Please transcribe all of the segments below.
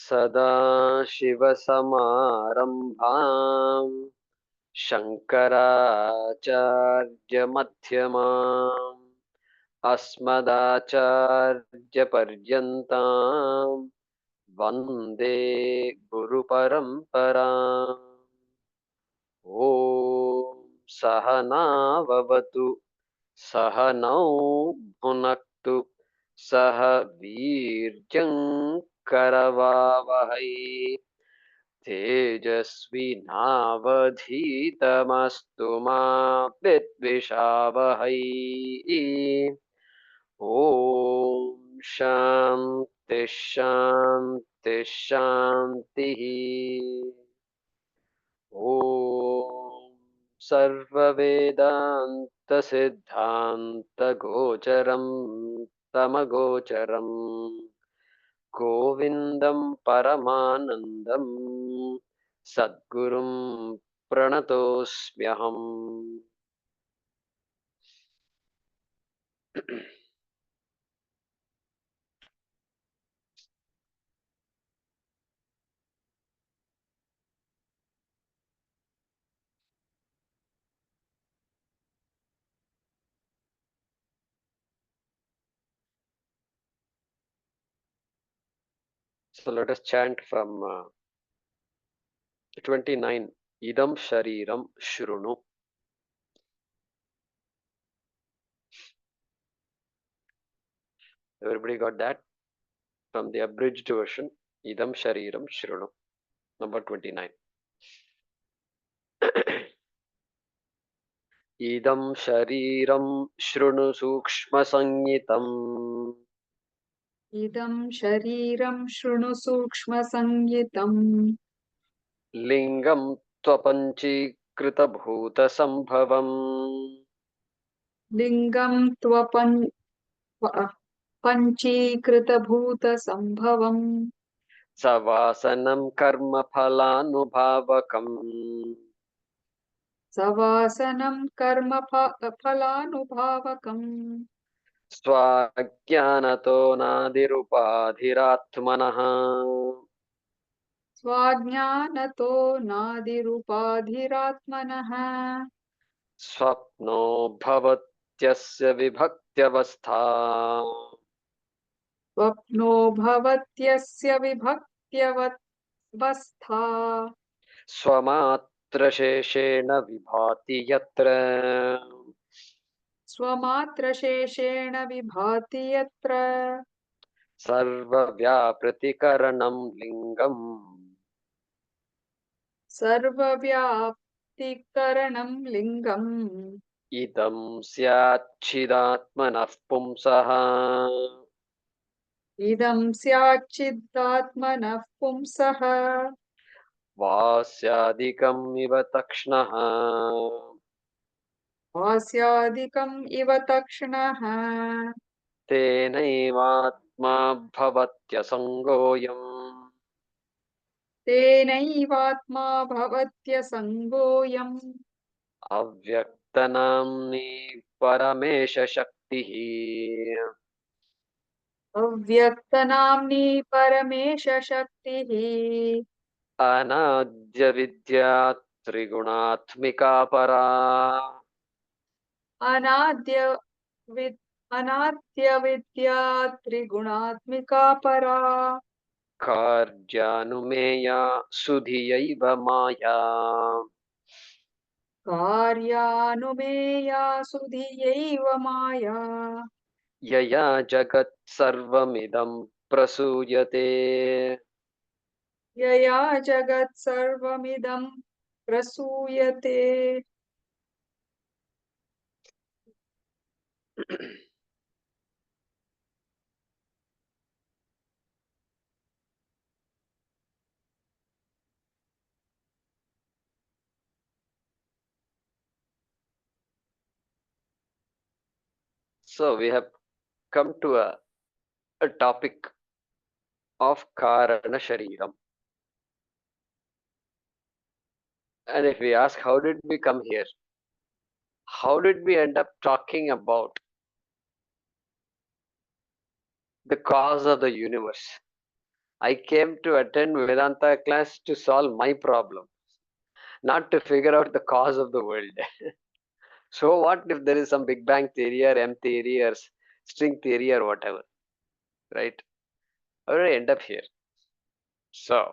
सदाशिवसमारम्भाम् शङ्कराचार्यमध्यमाम् अस्मदाचार्यपर्यन्ताम् वन्दे गुरुपरम्पराम्। ॐ सहनाववतु सहनौ भुनक्तु सह वीर्यं करवावहै तेजस्विनावधीतमस्तु मा विद्विषावहै। ॐ शान्ति शान्ति शान्तिः। ॐ सर्ववेदान्तसिद्धान्तगोचरं तमगोचरम् गोविन्दं परमानन्दं सद्गुरुं प्रणतोऽस्म्यहम्। So let us chant from 29. Idam Shariram Shrunu. Everybody got that? From the abridged version. Idam Shariram Shrunu. Number 29. Idam Shariram Shrunu Sukshma Sangitam. Idam Shariram Shrunu Sukshma Sangitam Lingam Twapanchīkrita Bhuta Sambhavam. Lingam Panchīkrita Bhuta Sambhavam Savasanam Karma Phalanubhavakam. Savasanam Karma Phalanubhavakam Swajnanato Nadirupadhiratmanaha. Swajnanato Nadirupadhiratmanaha Swapno Bhavatyasya Vibhaktyavastha. Swapno Bhavatyasya Vibhaktyavastha Swamatra Sheshena Vibhati Yatra. Swamatra Sheshena Vibhati Yatra Sarva Vyaprtikaranam Lingam. Sarva Vyaptikaranam Lingam Idam Syatchidatmanah Pumsaha. Idam Syachiddatmanah Pumsaha Vasyadikam iva takshnaha. Vasyadikam Iva Takshanaha Tenaivatma bhavatyasangoyam. Tenaivatma Bhavatya Sangoyam Avyaktanamni paramesha shaktihi. Avyaktanamni Paramesha Shaktihi Anadya vidya trigunatmika para. Anadya Vidya Trigunatmika Para Karjanumeya sudhiyaiva maya. Karyanumeya Sudhiyaiva Maya Yaya jagat sarvamidam prasuyate. Yaya Jagat Sarvamidam Prasuyate. So we have come to a topic of Karana Shariram. And if we ask, how did we come here? How did we end up talking about the cause of the universe? I came to attend Vedanta class to solve my problem, not to figure out the cause of the world. So what if there is some Big Bang theory or M theory or string theory or whatever, right? How do I end up here? So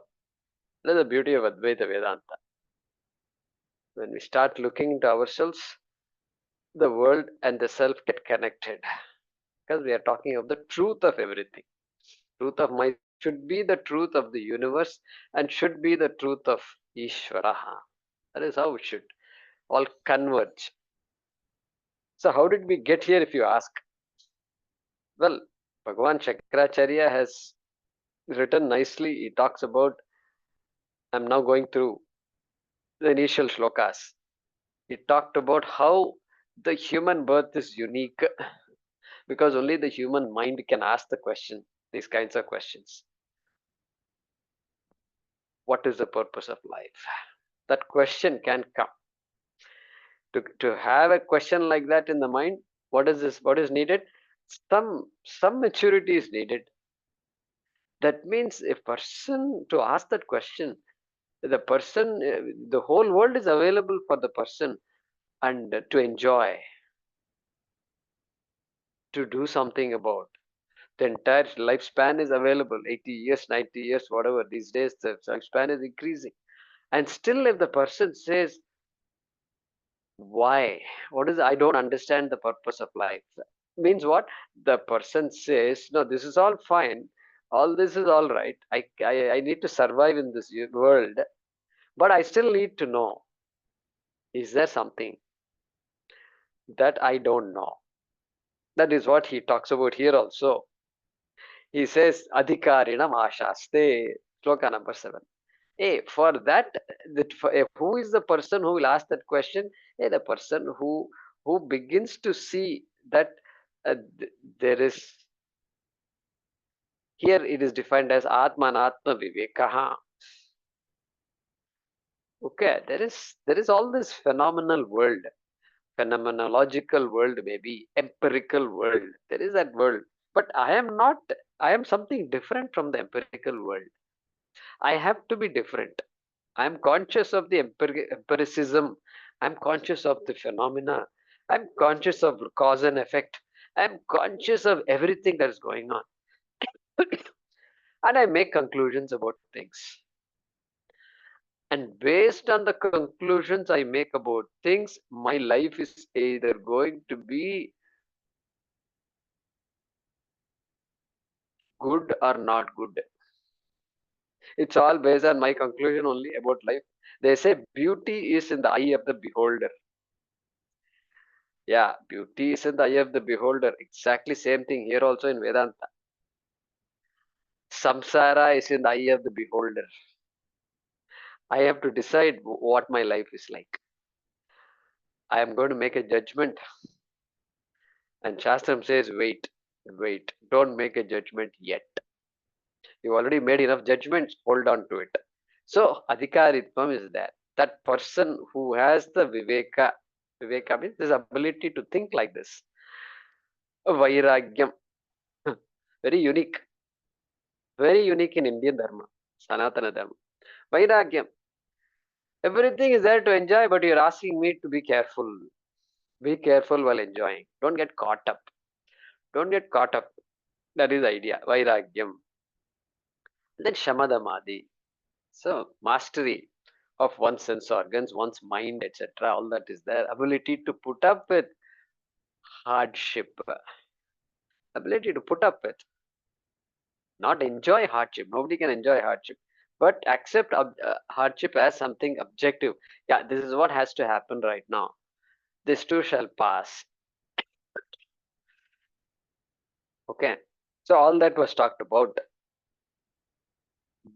that's the beauty of Advaita Vedanta. When we start looking into ourselves, the world and the self get connected because we are talking of the truth of everything. Truth of myself should be the truth of the universe and should be the truth of Ishvaraha. That is how it should all converge. So, how did we get here, if you ask? Well, Bhagavan Shankaracharya has written nicely. He talks about, I'm now going through the initial shlokas. He talked about how the human birth is unique because only the human mind can ask the question, these kinds of questions. What is the purpose of life? That question can come. To have a question like that in the mind, what is this? What is needed? Some maturity is needed. That means a person to ask that question, the person, the whole world is available for the person and to enjoy, to do something about. The entire lifespan is available, 80 years, 90 years, whatever. These days, the lifespan is increasing. And still, if the person says, why? What is, I don't understand the purpose of life. Means what? The person says, no, this is all fine. All this is all right. I need to survive in this world, but I still need to know, is there something that I don't know? That is what he talks about here also. He says, Adhikarinam Ashaste, sloka number 7. Hey, for that, who is the person who will ask that question? Hey, the person who begins to see that there is, here it is defined as Atmanatma Vivekaha. Okay, there is all this phenomenal world, phenomenological world, maybe empirical world. There is that world, but I am not. I am something different from the empirical world. I have to be different. I am conscious of the empiricism. I'm conscious of the phenomena. I'm conscious of cause and effect. I'm conscious of everything that is going on. And I make conclusions about things. And based on the conclusions I make about things, my life is either going to be good or not good. It's all based on my conclusion only about life. They say beauty is in the eye of the beholder. Yeah, beauty is in the eye of the beholder. Exactly same thing here also in Vedanta. Samsara is in the eye of the beholder. I have to decide what my life is like. I am going to make a judgment. And Shastram says, wait, don't make a judgment yet. You already made enough judgments, hold on to it. So, adhikaritvam is there. That person who has the viveka means this ability to think like this. Vairagyam, very unique, very unique in Indian Dharma, Sanatana Dharma. Vairagyam, everything is there to enjoy, but you're asking me to be careful. Be careful while enjoying. Don't get caught up. Don't get caught up. That is the idea. Vairagyam. Then Shamadamadi. So, mastery of one's sense organs, one's mind, etc. All that is there. Ability to put up with hardship. Ability to put up with. Not enjoy hardship. Nobody can enjoy hardship. But accept hardship as something objective. Yeah, this is what has to happen right now. This too shall pass. Okay. So all that was talked about.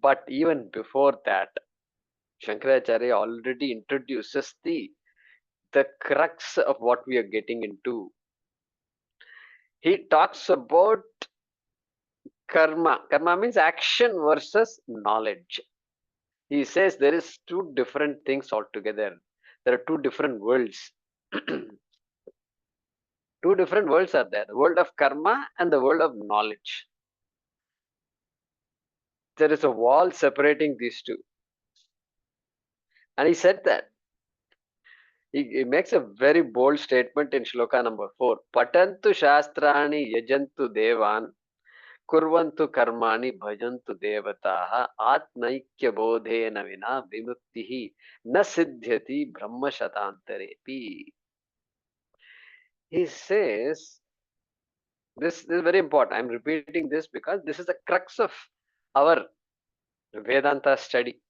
But even before that, Shankaracharya already introduces the crux of what we are getting into. He talks about karma. Karma means action versus knowledge. He says there is two different things altogether. There are two different worlds. Two different worlds are there. The world of karma and the world of knowledge. There is a wall separating these two. And he said that. He makes a very bold statement in shloka number 4. Patantu shastrani yajantu devan kurvantu karmani bhajantu devataha atmaikya bodhena vina vimuktihi na siddhyati brahma shatantarepi. He says, this is very important. I'm repeating this because this is the crux of our Vedanta study.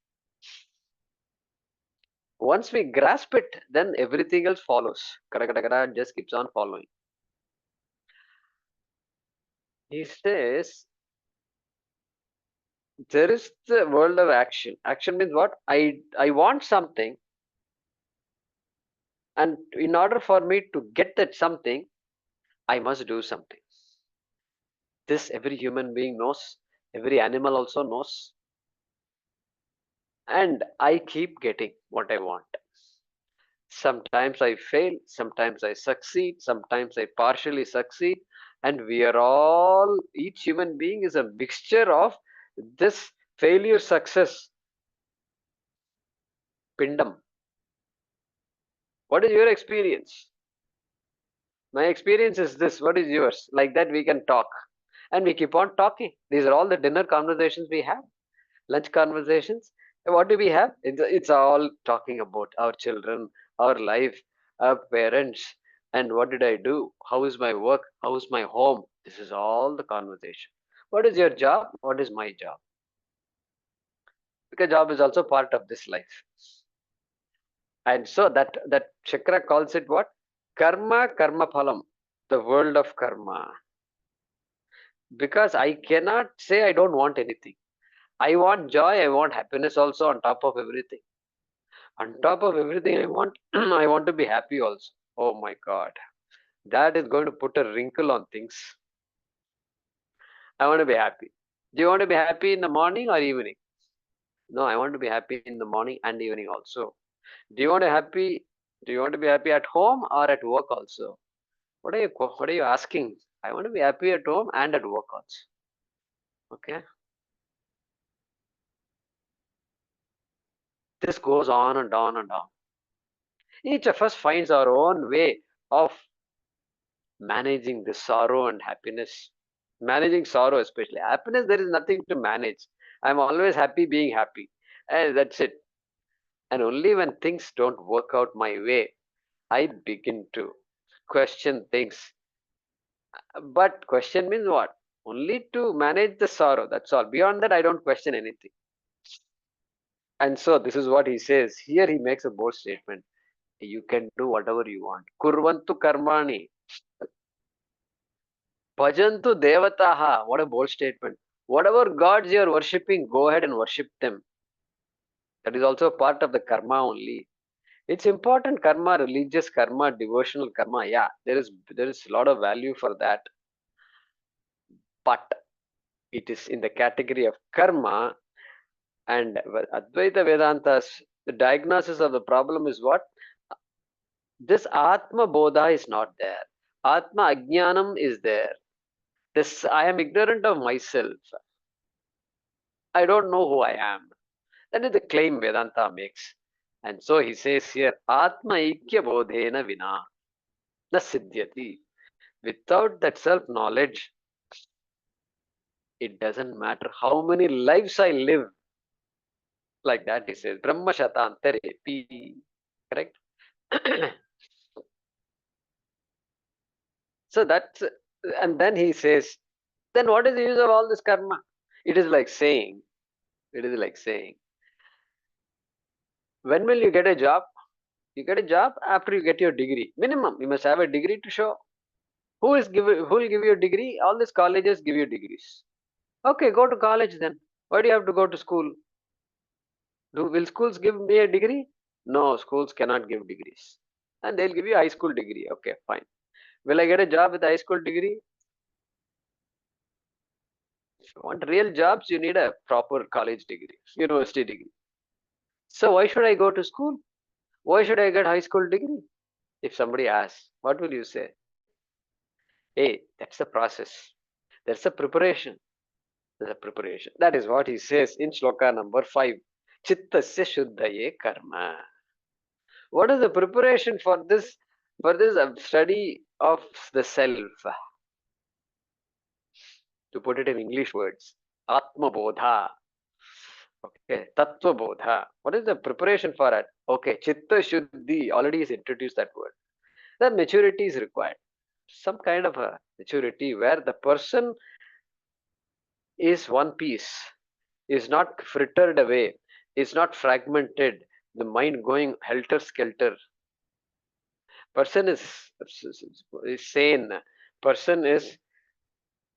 Once we grasp it, then everything else follows. Just keeps on following. He says, there is the world of action. Action means what? I want something, and in order for me to get that something, I must do something. This every human being knows, every animal also knows. And I keep getting what I want. Sometimes I fail, sometimes I succeed, sometimes I partially succeed, and we are all, each human being is a mixture of this failure success pindam. What is your experience? My experience is this. What is yours? Like that, we can talk. And we keep on talking. These are all the dinner conversations we have, lunch conversations. And what do we have? It's all talking about our children, our life, our parents, and what did I do? How is my work? How is my home? This is all the conversation. What is your job? What is my job? Because job is also part of this life. And so that chakra calls it what? Karma phalam, the world of karma. Because I cannot say I don't want anything. I want joy, I want happiness also on top of everything. On top of everything, I want I want to be happy also. Oh my God, that is going to put a wrinkle on things. I want to be happy. Do you want to be happy in the morning or evening? No, I want to be happy in the morning and evening also. Do you want to happy? Do you want to be happy at home or at work also? What are you asking? I want to be happy at home and at work also. Okay. This goes on and on and on. Each of us finds our own way of managing the sorrow and happiness. Managing sorrow, especially. Happiness, there is nothing to manage. I'm always happy being happy. And that's it. And only when things don't work out my way, I begin to question things. But question means what? Only to manage the sorrow. That's all. Beyond that, I don't question anything. And so this is what he says. Here he makes a bold statement. You can do whatever you want. Kurvantu karmani. Bhajantu devataha. What a bold statement. Whatever gods you are worshipping, go ahead and worship them. That is also part of the karma only. It's important karma, religious karma, devotional karma. Yeah, there is a lot of value for that. But it is in the category of karma, and Advaita Vedanta's the diagnosis of the problem is what? This Atma Bodha is not there. Atma Ajnanam is there. This I am ignorant of myself. I don't know who I am. That is the claim Vedanta makes. And so he says here, Atma Ikya Bodhena Vina na Siddhyati. Without that self-knowledge, it doesn't matter how many lives I live. Like that he says, Brahma Shatantarepi. Correct? So that's, and then he says, then what is the use of all this karma? It is like saying, when will you get a job? You get a job after you get your degree. Minimum, you must have a degree to show. Who will give you a degree? All these colleges give you degrees. Okay, go to college then. Why do you have to go to school? Will schools give me a degree? No, schools cannot give degrees. And they'll give you a high school degree. Okay, fine. Will I get a job with a high school degree? If you want real jobs, you need a proper college degree, university degree. So why should I go to school? Why should I get high school degree? If somebody asks, what will you say? Hey, that's the process. That's the preparation. The preparation. That is what he says in shloka number 5. Chittasya shuddhaye karma. What is the preparation for this? For this study of the self, to put it in English words, Atma Bodha. Okay, Tattva Bodha. What is the preparation for it? Okay, Chitta Shuddhi, already is introduced that word. The maturity is required. Some kind of a maturity where the person is one piece, is not frittered away, is not fragmented, the mind going helter skelter. Person is sane. Person is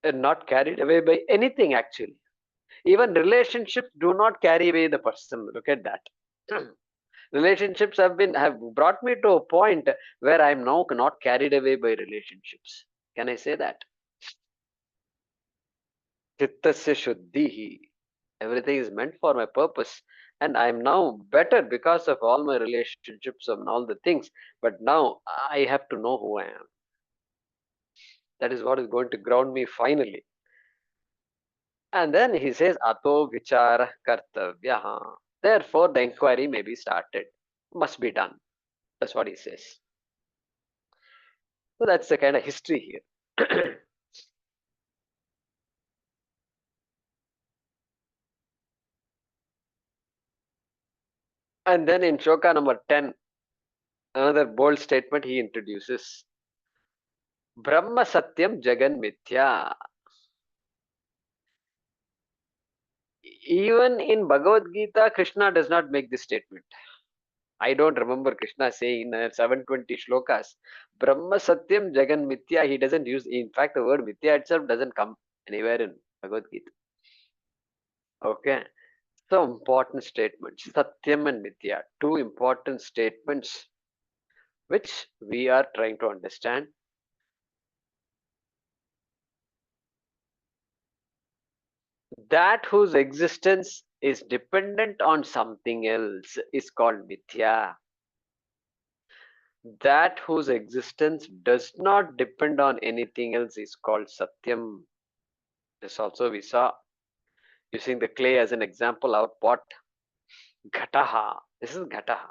not carried away by anything actually. Even relationships do not carry away the person. Look at that. Relationships have brought me to a point where I am now not carried away by relationships. Can I say that? Chittasya shuddhihi. Everything is meant for my purpose. And I am now better because of all my relationships and all the things. But now I have to know who I am. That is what is going to ground me finally. And then he says, Ato vichara kartavya. Therefore, the inquiry may be started. Must be done. That's what he says. So that's the kind of history here. And then in shloka number 10, another bold statement he introduces. Brahma Satyam Jagan Mithya. Even in Bhagavad Gita, Krishna does not make this statement. I don't remember Krishna saying in 720 shlokas, Brahma Satyam Jagan Mithya. He doesn't use, in fact, the word Mithya itself doesn't come anywhere in Bhagavad Gita. Okay. So important statements. Satyam and Mithya. Two important statements which we are trying to understand. That whose existence is dependent on something else is called Mithya. That whose existence does not depend on anything else is called Satyam. This also we saw using the clay as an example, our pot. Ghataha. This is Ghataha.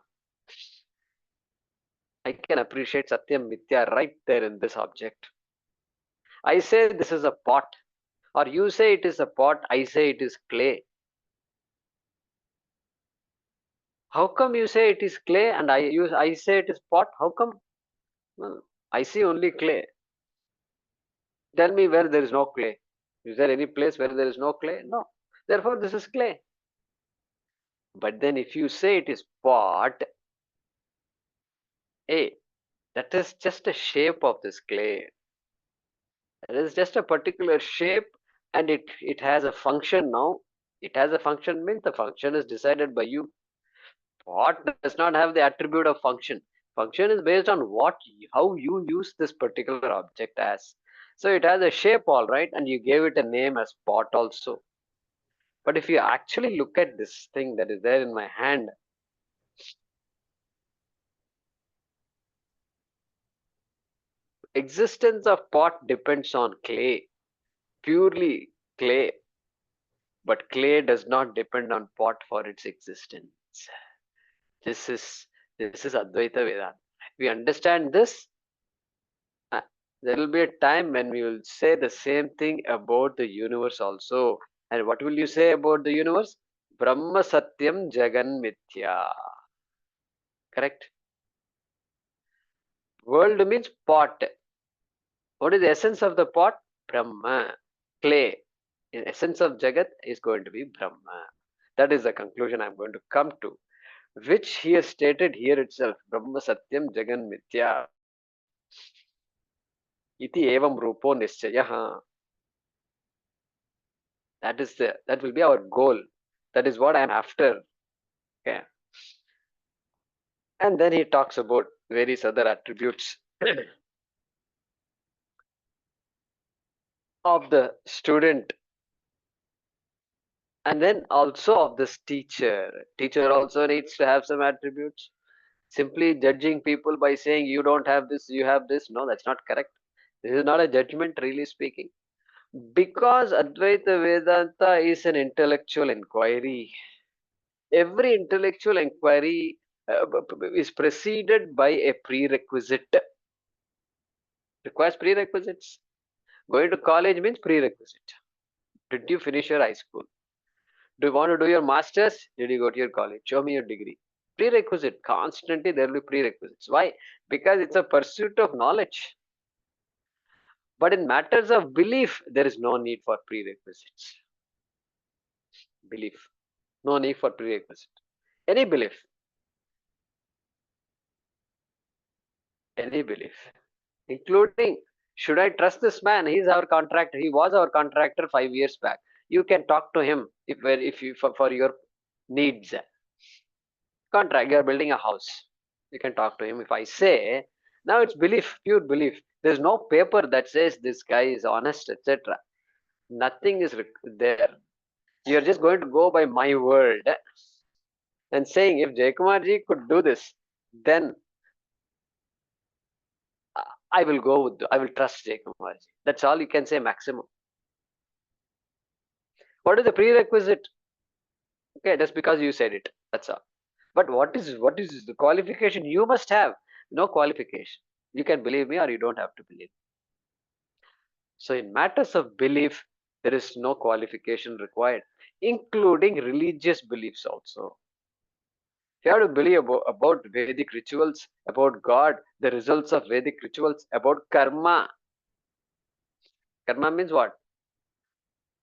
I can appreciate Satyam Mithya right there in this object. I say this is a pot, or you say it is a pot, I say it is clay. How come you say it is clay and I say it is pot? How come? Well, I see only clay. Tell me where there is no clay. Is there any place where there is no clay? No. Therefore, this is clay. But then if you say it is pot, hey, that is just a shape of this clay. It is just a particular shape and it has a function now. It has a function means the function is decided by you. Pot does not have the attribute of function. Function is based on how you use this particular object as. So it has a shape, all right, and you gave it a name as pot also. But if you actually look at this thing that is there in my hand, existence of pot depends on clay, purely clay. But clay does not depend on pot for its existence. This is Advaita Vedanta. If we understand this, uh, there will be a time when we will say the same thing about the universe also. And what will you say about the universe? Brahma Satyam Jagan Mithya. Correct? World means pot. What is the essence of the pot? Brahma. Clay. The essence of Jagat is going to be Brahma. That is the conclusion I'm going to come to, which he has stated here itself. Brahma Satyam Jagan Mithya. Iti evam rupo nischayah. That will be our goal. That is what I am after. Okay. And then he talks about various other attributes of the student, and then also of this teacher. Teacher also needs to have some attributes. Simply judging people by saying you don't have this, you have this, no, that's not correct. This is not a judgment, really speaking. Because Advaita Vedanta is an intellectual inquiry. Every intellectual inquiry is preceded by a prerequisite. Requires prerequisites. Going to college means prerequisite. Did you finish your high school? Do you want to do your masters? Did you go to your college? Show me your degree. Prerequisite. Constantly there will be prerequisites. Why? Because it's a pursuit of knowledge. But in matters of belief, there is no need for prerequisites. Belief. No need for prerequisite. Any belief. Any belief. Including, should I trust this man? He's our contractor. He was our contractor 5 years back. You can talk to him if you for your needs. Contract, you're building a house. You can talk to him. If I say, now it's belief, pure belief. There's no paper that says this guy is honest, etc. Nothing is there. You're just going to go by my word and saying, if Jaykumarji could do this, then I will go with, I will trust Jaykumarji. That's all you can say maximum. What is the prerequisite? Okay, just because you said it. That's all. But what is the qualification you must have? No qualification. You can believe me or you don't have to believe. So in matters of belief, there is no qualification required, including religious beliefs also. You have to believe about Vedic rituals, about God, the results of Vedic rituals, about karma. Karma means what?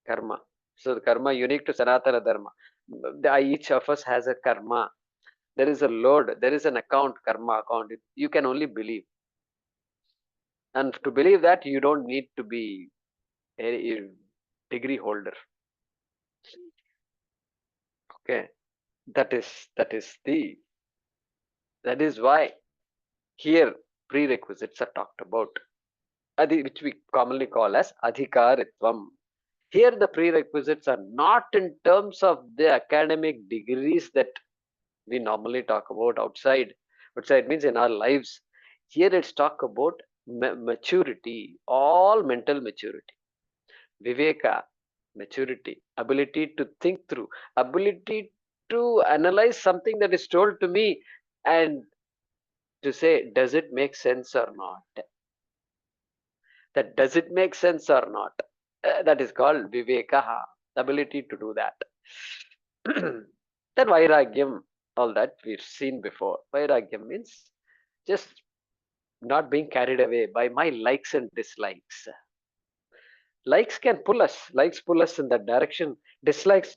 Karma. So the karma unique to Sanatana Dharma. Each of us has a karma. There is a load, there is an account, karma account. You can only believe. And to believe that, you don't need to be a degree holder. Okay. That is why here prerequisites are talked about, which we commonly call as adhikaritvam. Here the prerequisites are not in terms of the academic degrees that we normally talk about outside. Outside means in our lives. Here it's talk about maturity, all mental maturity. Viveka, maturity, ability to think through, ability to analyze something that is told to me and to say, does it make sense or not? That does it make sense or not? That is called Vivekaha, ability to do that. That Vairagyam, all that we've seen before. Vairagyam means just not being carried away by my likes and dislikes. Likes can pull us, likes pull us in that direction, dislikes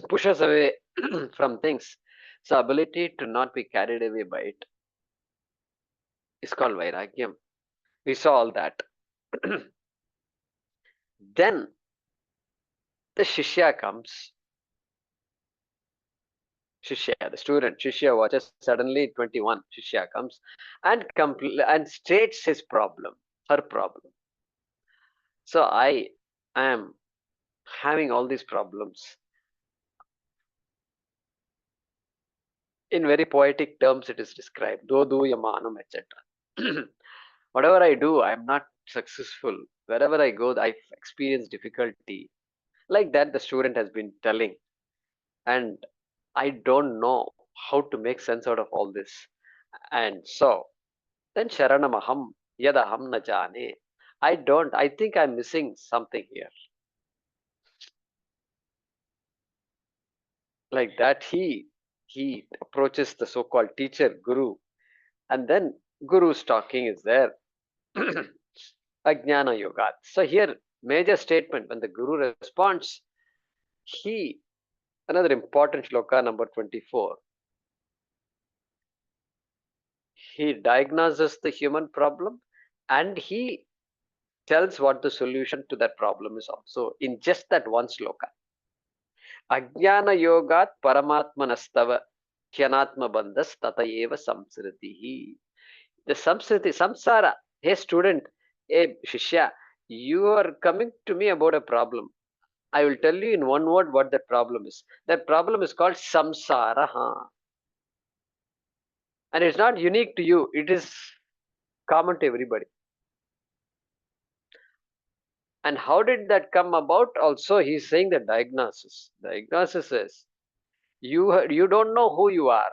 push us away from things. So, ability to not be carried away by it is called Vairagyam. We saw all that. Then the Shishya comes. Shishya, the student, Shishya watches, suddenly 21, Shishya comes and states his problem, her problem. So I am having all these problems. In very poetic terms, it is described, dodu yamanam, etc. Whatever I do, I'm not successful. Wherever I go, I experience difficulty. Like that, the student has been telling. And I don't know how to make sense out of all this. And so, then Sharanamaham Yadaham na jane. I think I'm missing something here. Like that, he approaches the so-called teacher, Guru, and then Guru's talking is there. Ajnana Yoga. So here, major statement, when the Guru responds, he, another important shloka number 24, he diagnoses the human problem and he tells what the solution to that problem is also in just that one sloka. Ajnana yogat paramatmanastava kyanatma bandhas tatayeva samsritihi. The samsriti, samsara. Hey student, hey shishya, you are coming to me about a problem. I will tell you in one word what that problem is. That problem is called samsara. And it's not unique to you. It is common to everybody. And how did that come about? Also, he's saying the diagnosis. Diagnosis is you don't know who you are.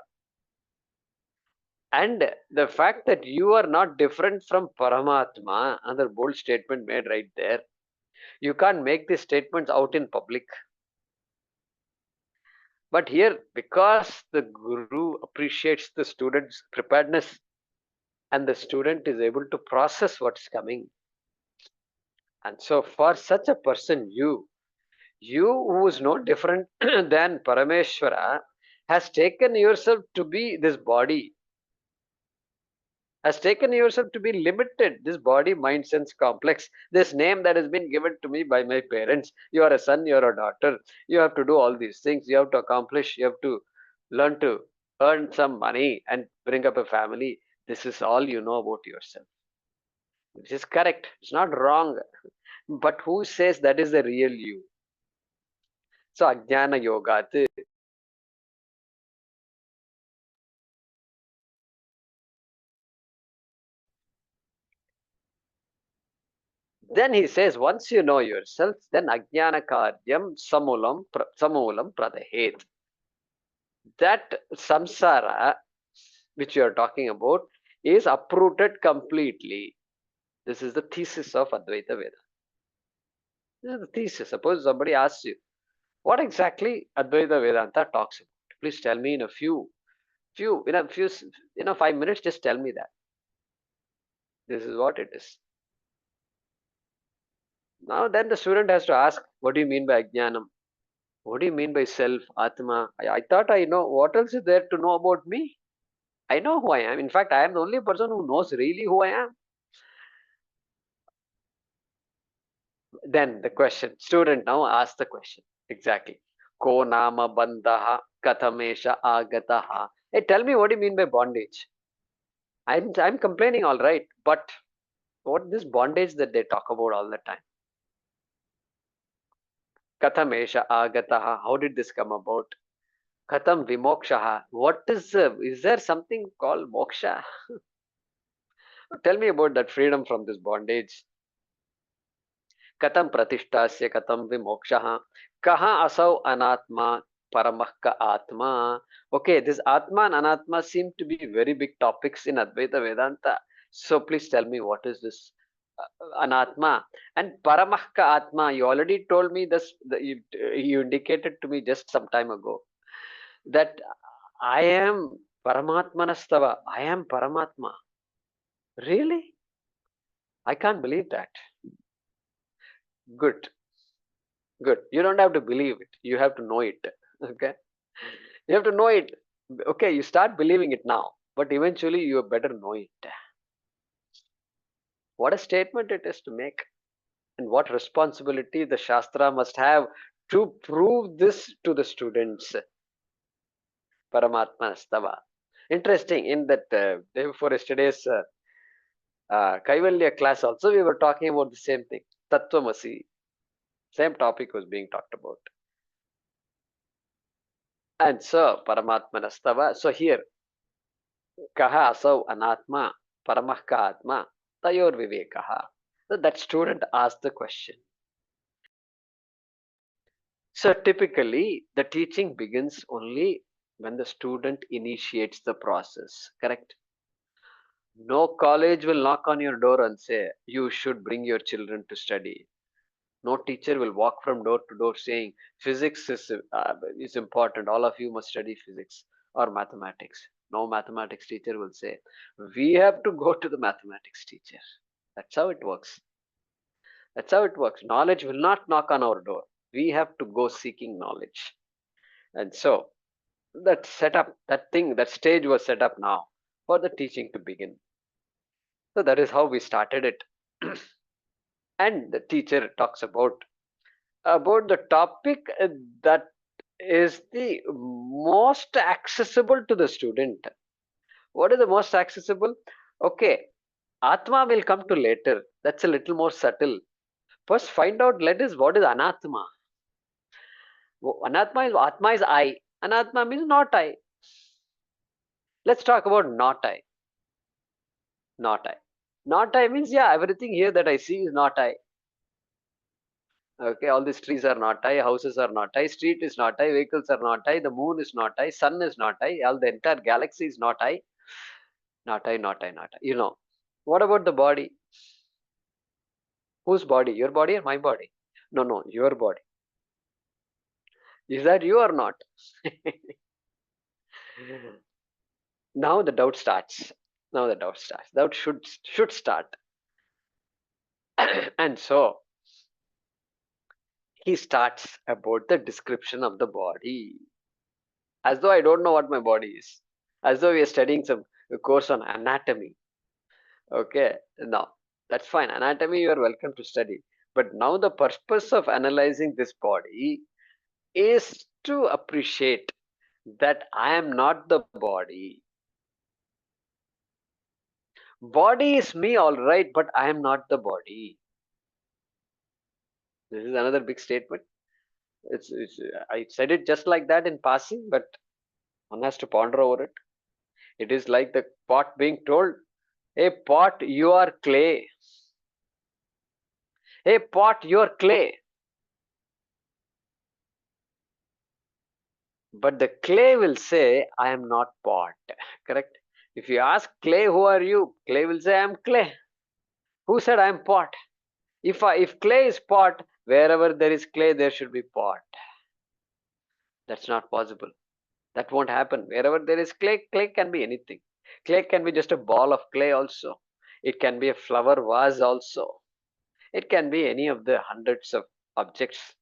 And the fact that you are not different from Paramatma, another bold statement made right there. You can't make these statements out in public. But here, because the guru appreciates the student's preparedness and the student is able to process what's coming. And so, for such a person, you who is no different than Parameshwara, has taken yourself to be this body, has taken yourself to be limited, this body, mind, sense complex, this name that has been given to me by my parents. You are a son, you are a daughter, you have to do all these things, you have to accomplish, you have to learn to earn some money and bring up a family. This is all you know about yourself. Which is correct, it's not wrong. But who says that is the real you? So Ajnana Yoga. Then he says, once you know yourself, then Ajnana Karyam Samulam Pradahet. That samsara, which you are talking about, is uprooted completely. This is the thesis of Advaita Vedanta. This is the thesis. Suppose somebody asks you, what exactly Advaita Vedanta talks about? Please tell me in a few, in a few, 5 minutes, just tell me that. This is what it is. Now then the student has to ask, what do you mean by Ajnanam? What do you mean by self, Atma? I thought I know. What else is there to know about me? I know who I am. In fact, I am the only person who knows really who I am. Then the question, student now asks the question. Exactly. Ko nama bandaha kathamesha agataha. Hey, tell me what do you mean by bondage? I'm complaining all right, but what this bondage that they talk about all the time? Kathamesha agataha. How did this come about? Katham vimokshaha. What is there something called moksha? Tell me about that freedom from this bondage. Katam pratistasya katam vimokshaha. Kaha asau anatma paramahka atma. Okay, this atma and anatma seem to be very big topics in Advaita Vedanta. So please tell me what is this anatma and paramahka atma. You already told me this. You indicated to me just some time ago that I am Paramatmanastava. I am Paramatma. Really? I can't believe that. Good, good. You don't have to believe it. You have to know it. Okay? You have to know it. Okay, you start believing it now, but eventually you better know it. What a statement it is to make, and what responsibility the Shastra must have to prove this to the students. Paramatma Stava. Interesting, in that day before yesterday's Kaivalya class also, we were talking about the same thing. Tattvamasi. Same topic was being talked about. And so, Paramatmanastava. So here, Kaha asau anatma, paramah ka atma, tayor vivekaha. So that student asked the question. So typically, the teaching begins only when the student initiates the process, correct? No college will knock on your door and say, you should bring your children to study. No teacher will walk from door to door saying, physics is important, all of you must study physics or mathematics. No mathematics teacher will say, we have to go to the mathematics teacher. That's how it works. That's how it works. Knowledge will not knock on our door. We have to go seeking knowledge. And so that setup, that thing, that stage was set up now for the teaching to begin. So that is how we started it. And the teacher talks about the topic that is the most accessible to the student. What is the most accessible? Okay, Atma will come to later. That's a little more subtle. First, find out, what is Anatma. Atma is I. Anatma means not I. Let's talk about not I. Not I. Not I means, yeah, everything here that I see is not I. Okay, all these trees are not I, houses are not I, street is not I, vehicles are not I, the moon is not I, sun is not I, all the entire galaxy is not I, not I, not I, not I. What about the body? Whose body? Your body or my body? No, no, your body. Is that you or not? Now the doubt starts. Now the doubt starts. Doubt should start. And so he starts about the description of the body, as though I don't know what my body is, as though we are studying some course on anatomy. Okay, now that's fine. Anatomy, you are welcome to study. But now the purpose of analyzing this body is to appreciate that I am not the body. Body is me, all right, but I am not the body. This is another big statement. I said it just like that in passing, but one has to ponder over it. It is like the pot being told, "Hey pot, you are clay. Hey pot, you are clay." But the clay will say, "I am not pot." Correct? If you ask clay, "Who are you?" Clay will say, "I am clay." Who said I am pot? If clay is pot, wherever there is clay, there should be pot. That's not possible. That won't happen. Wherever there is clay, clay can be anything. Clay can be just a ball of clay also. It can be a flower vase also. It can be any of the hundreds of objects.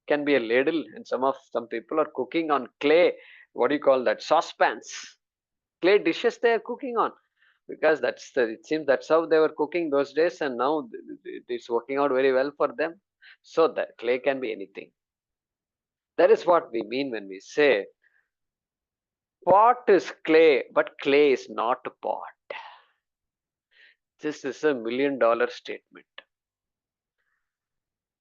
It can be a ladle, and some people are cooking on clay. What do you call that? Saucepans. Clay dishes they are cooking on, because it seems that's how they were cooking those days, and now it's working out very well for them. So that clay can be anything. That is what we mean when we say pot is clay, but clay is not a pot. This is $1 million statement,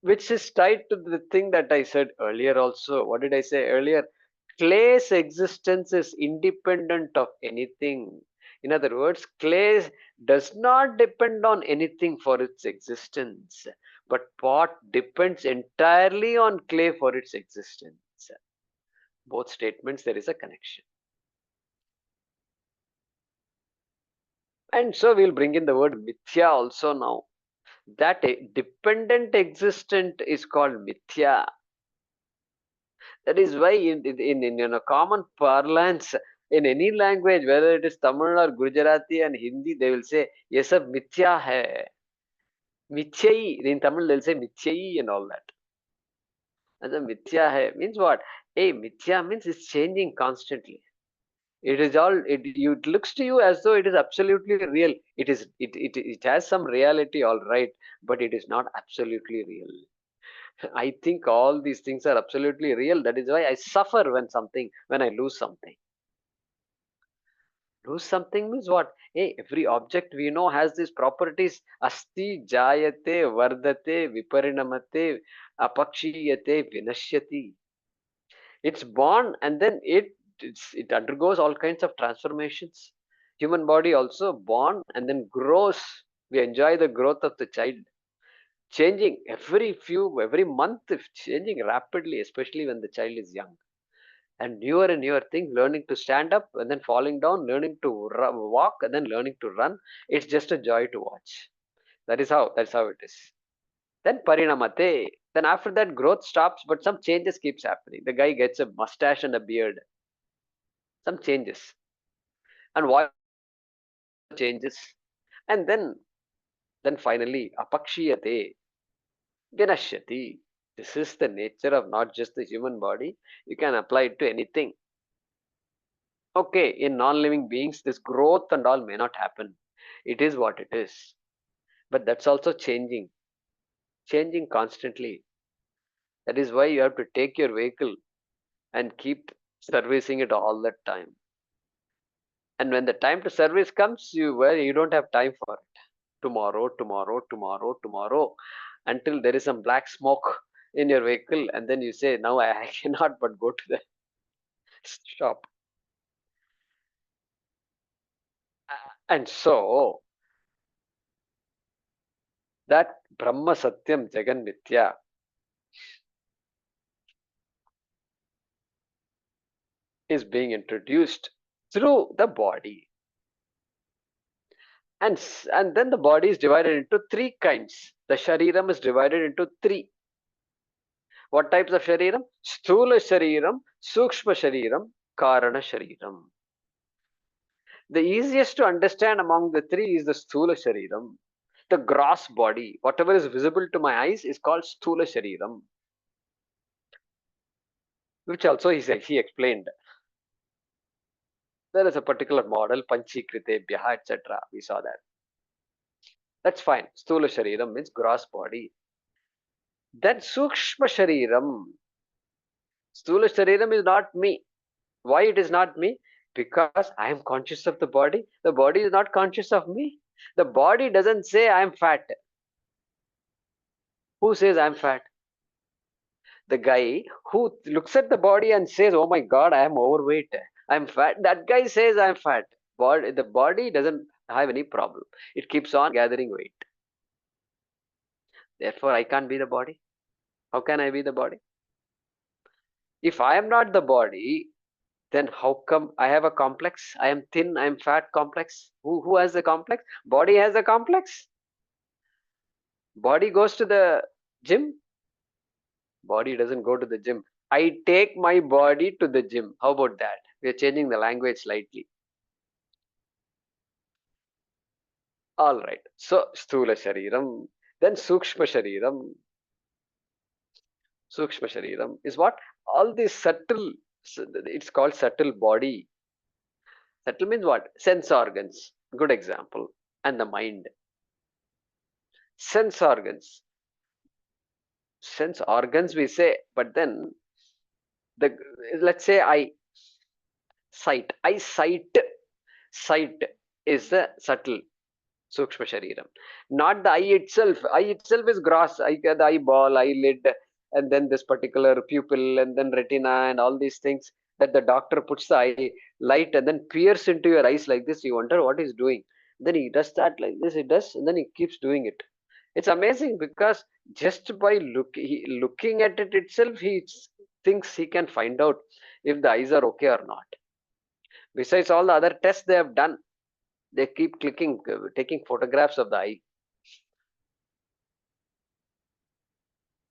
which is tied to the thing that I said earlier also. What did I say earlier? Clay's existence is independent of anything. In other words, clay does not depend on anything for its existence, but pot depends entirely on clay for its existence. Both statements, there is a connection. And so we'll bring in the word mithya also now. That dependent existent is called mithya. That is why in a common parlance, in any language, whether it is Tamil or Gujarati and Hindi, they will say, "Ye sab mithya hai." Mithyayi. In Tamil, they'll say mithyayi and all that. And the mithya hai means what? Hey, mithya means it's changing constantly. It is all it looks to you as though it is absolutely real. It has some reality, all right, but it is not absolutely real. I think all these things are absolutely real. That is why I suffer when I lose something. Lose something means what? Hey, every object we know has these properties. Asti, jayate, vardate, viparinamate, apakshiyate, vinashyati. It's born and then it undergoes all kinds of transformations. Human body also born and then grows. We enjoy the growth of the child. Changing every month, if changing rapidly, especially when the child is young. And newer thing, learning to stand up and then falling down, learning to walk and then learning to run. It's just a joy to watch. That's how it is. Then parinamate. Then after that, growth stops, but some changes keeps happening. The guy gets a mustache and a beard. Some changes, and voice changes, and then finally apakshiyate, vinashyati. This is the nature of not just the human body. You can apply it to anything. Okay, in non-living beings, this growth and all may not happen. It is what it is. But that's also changing constantly. That is why you have to take your vehicle and keep servicing it all the time. And when the time to service comes, you don't have time for it. Tomorrow, until there is some black smoke in your vehicle, and then you say, "Now I cannot but go to the shop." And so that Brahma Satyam Jagan Mithya, is being introduced through the body. And then the body is divided into three kinds. The shariram is divided into three. What types of shariram? Sthula shariram, sukshma shariram, karana shariram. The easiest to understand among the three is the sthula shariram. The gross body, whatever is visible to my eyes, is called sthula shariram, which also he explained. There is a particular model, panchikritebhyaha, etc. We saw that. That's fine. Sthula shariram means gross body. Then sukshma shariram. Sthula shariram is not me. Why it is not me? Because I am conscious of the body. The body is not conscious of me. The body doesn't say I am fat. Who says I am fat? The guy who looks at the body and says, "Oh my God, I am overweight. I am fat." That guy says I am fat. The body doesn't have any problem. It keeps on gathering weight. Therefore, I can't be the body. How can I be the body? If I am not the body, then how come I have a complex? I am thin, I am fat complex. Who has the complex? Body has a complex. Body goes to the gym. Body doesn't go to the gym. I take my body to the gym. How about that? We are changing the language slightly. All right. So, Sthula Shariram. Then Sukshma Shariram. Sukshma Shariram is what? All these subtle, it's called subtle body. Subtle means what? Sense organs. Good example. And the mind. Sense organs. Sense organs we say, but then the let's say sight. Sight is the subtle Sukshma Shariram. Not the eye itself. Eye itself is gross. The eyeball, eyelid, and then this particular pupil, and then retina, and all these things that the doctor puts the eye light and then pierce into your eyes like this. You wonder what he's doing. Then he does that like this, he does, and then he keeps doing it. It's amazing because just by looking at it itself, he thinks he can find out if the eyes are okay or not. Besides all the other tests they have done, they keep taking photographs of the eye.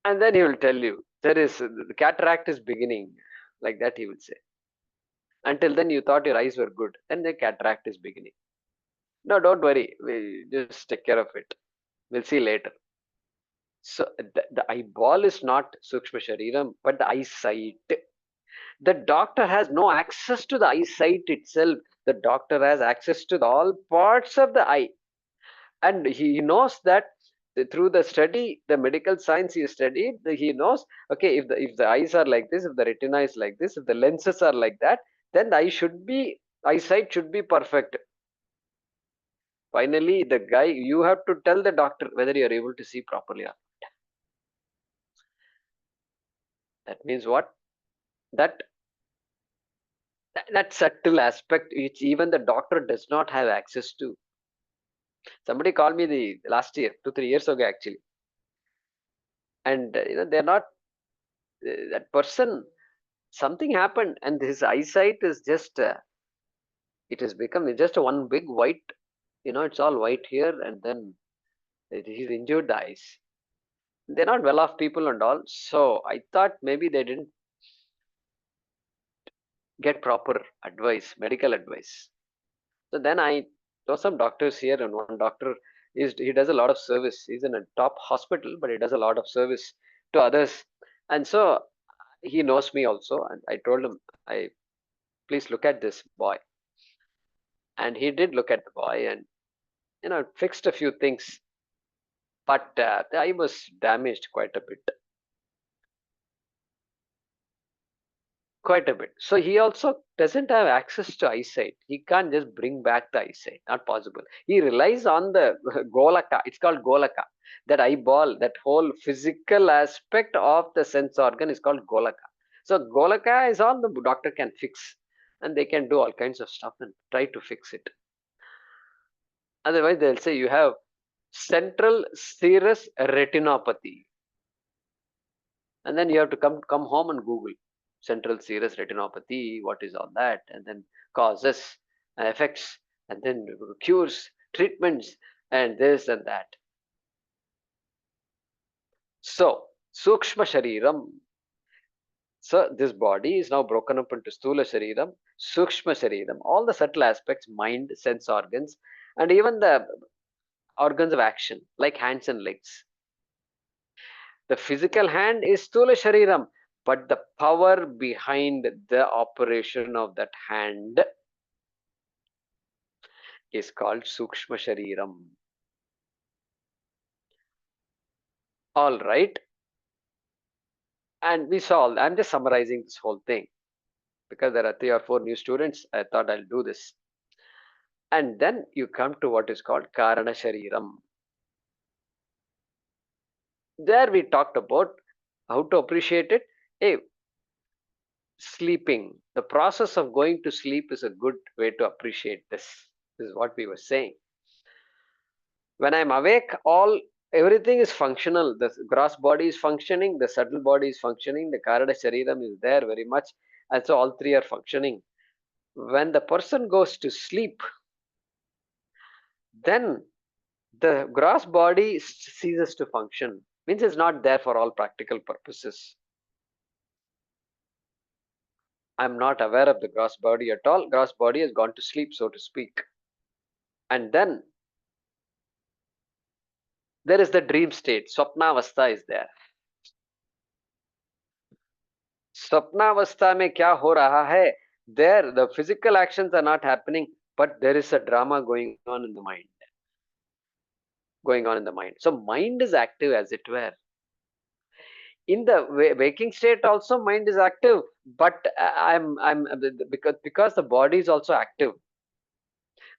And then he will tell you, the cataract is beginning. Like that he will say. Until then you thought your eyes were good. Then the cataract is beginning. No, don't worry. We just take care of it. We'll see later. So the eyeball is not Sukshma Shariram, but the eyesight. The doctor has no access to the eyesight itself. The doctor has access to all parts of the eye. And he knows that through the study, the medical science he studied, he knows, okay, if the eyes are like this, if the retina is like this, if the lenses are like that, then the eyesight should be perfect. Finally, the guy, you have to tell the doctor whether you are able to see properly or not. That means what? That subtle aspect which even the doctor does not have access to. Somebody called me the last year, 2-3 years ago actually, and they're not that person. Something happened, and his eyesight is just it has become just one big white. It's all white here, and then he's injured the eyes. They're not well off people and all, so I thought maybe they didn't get proper advice, medical advice. So then I know some doctors here, and one doctor he does a lot of service. He's in a top hospital, but he does a lot of service to others, and so he knows me also. And I told him, please look at this boy, and he did look at the boy, and fixed a few things, but the eye was damaged quite a bit. So he also doesn't have access to eyesight. He can't just bring back the eyesight. Not possible. He relies on the golaka. It's called golaka. That eyeball, that whole physical aspect of the sense organ is called golaka. So golaka is all the doctor can fix, and they can do all kinds of stuff and try to fix it. Otherwise, they'll say you have central serous retinopathy. And then you have to come home and Google central serous retinopathy, what is all that, and then causes, effects, and then cures, treatments, and this and that. So, Sukshma Shariram. So, this body is now broken up into Stula Shariram, Sukshma Shariram, all the subtle aspects, mind, sense organs, and even the organs of action, like hands and legs. The physical hand is Stula Shariram, but the power behind the operation of that hand is called Sukshma Shariram. All right. And we saw, I'm just summarizing this whole thing because there are 3 or 4 new students. I thought I'll do this. And then you come to what is called Karana Shariram. There we talked about how to appreciate it. Hey, sleeping. The process of going to sleep is a good way to appreciate this. This is what we were saying. When I'm awake, everything is functional. The gross body is functioning, the subtle body is functioning, the Karana Shariram is there very much, and so all 3 are functioning. When the person goes to sleep, then the gross body ceases to function. Means it's not there for all practical purposes. I'm not aware of the gross body at all. Gross body has gone to sleep, so to speak. And then there is the dream state. Swapnavastha is there. Swapnavastha mein kya ho raha hai? There, the physical actions are not happening, but there is a drama going on in the mind. So mind is active, as it were. In the waking state also mind is active, but I'm because the body is also active.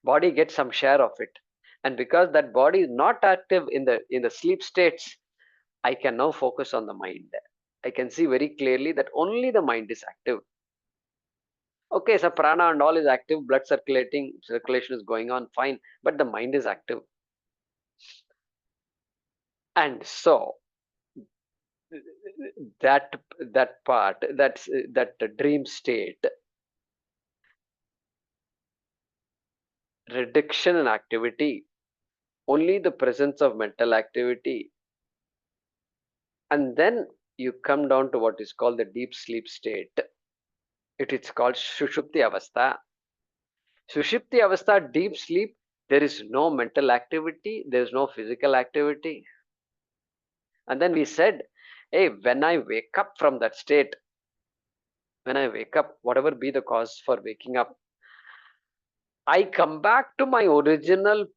Body gets some share of it, and because that body is not active in the sleep states, I can now focus on the mind. I can see very clearly that only the mind is active. Okay, so prana and all is active, blood circulation is going on fine, but the mind is active. And so that part, that dream state, reduction in activity, only the presence of mental activity, and then you come down to what is called the deep sleep state. It is called Sushupti Avastha. Sushupti Avastha, deep sleep, there is no mental activity, there is no physical activity. And then we said, hey, when I wake up from that state, when I wake up, whatever be the cause for waking up, I come back to my original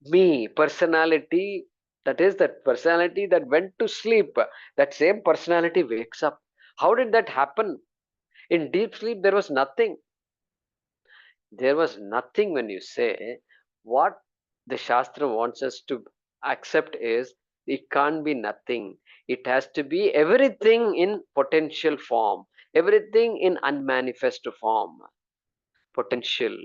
me, personality. That is that personality that went to sleep. That same personality wakes up. How did that happen? In deep sleep, there was nothing. There was nothing. When you say, what the Shastra wants us to accept is, it can't be nothing. It has to be everything in potential form, everything in unmanifest form. Potential.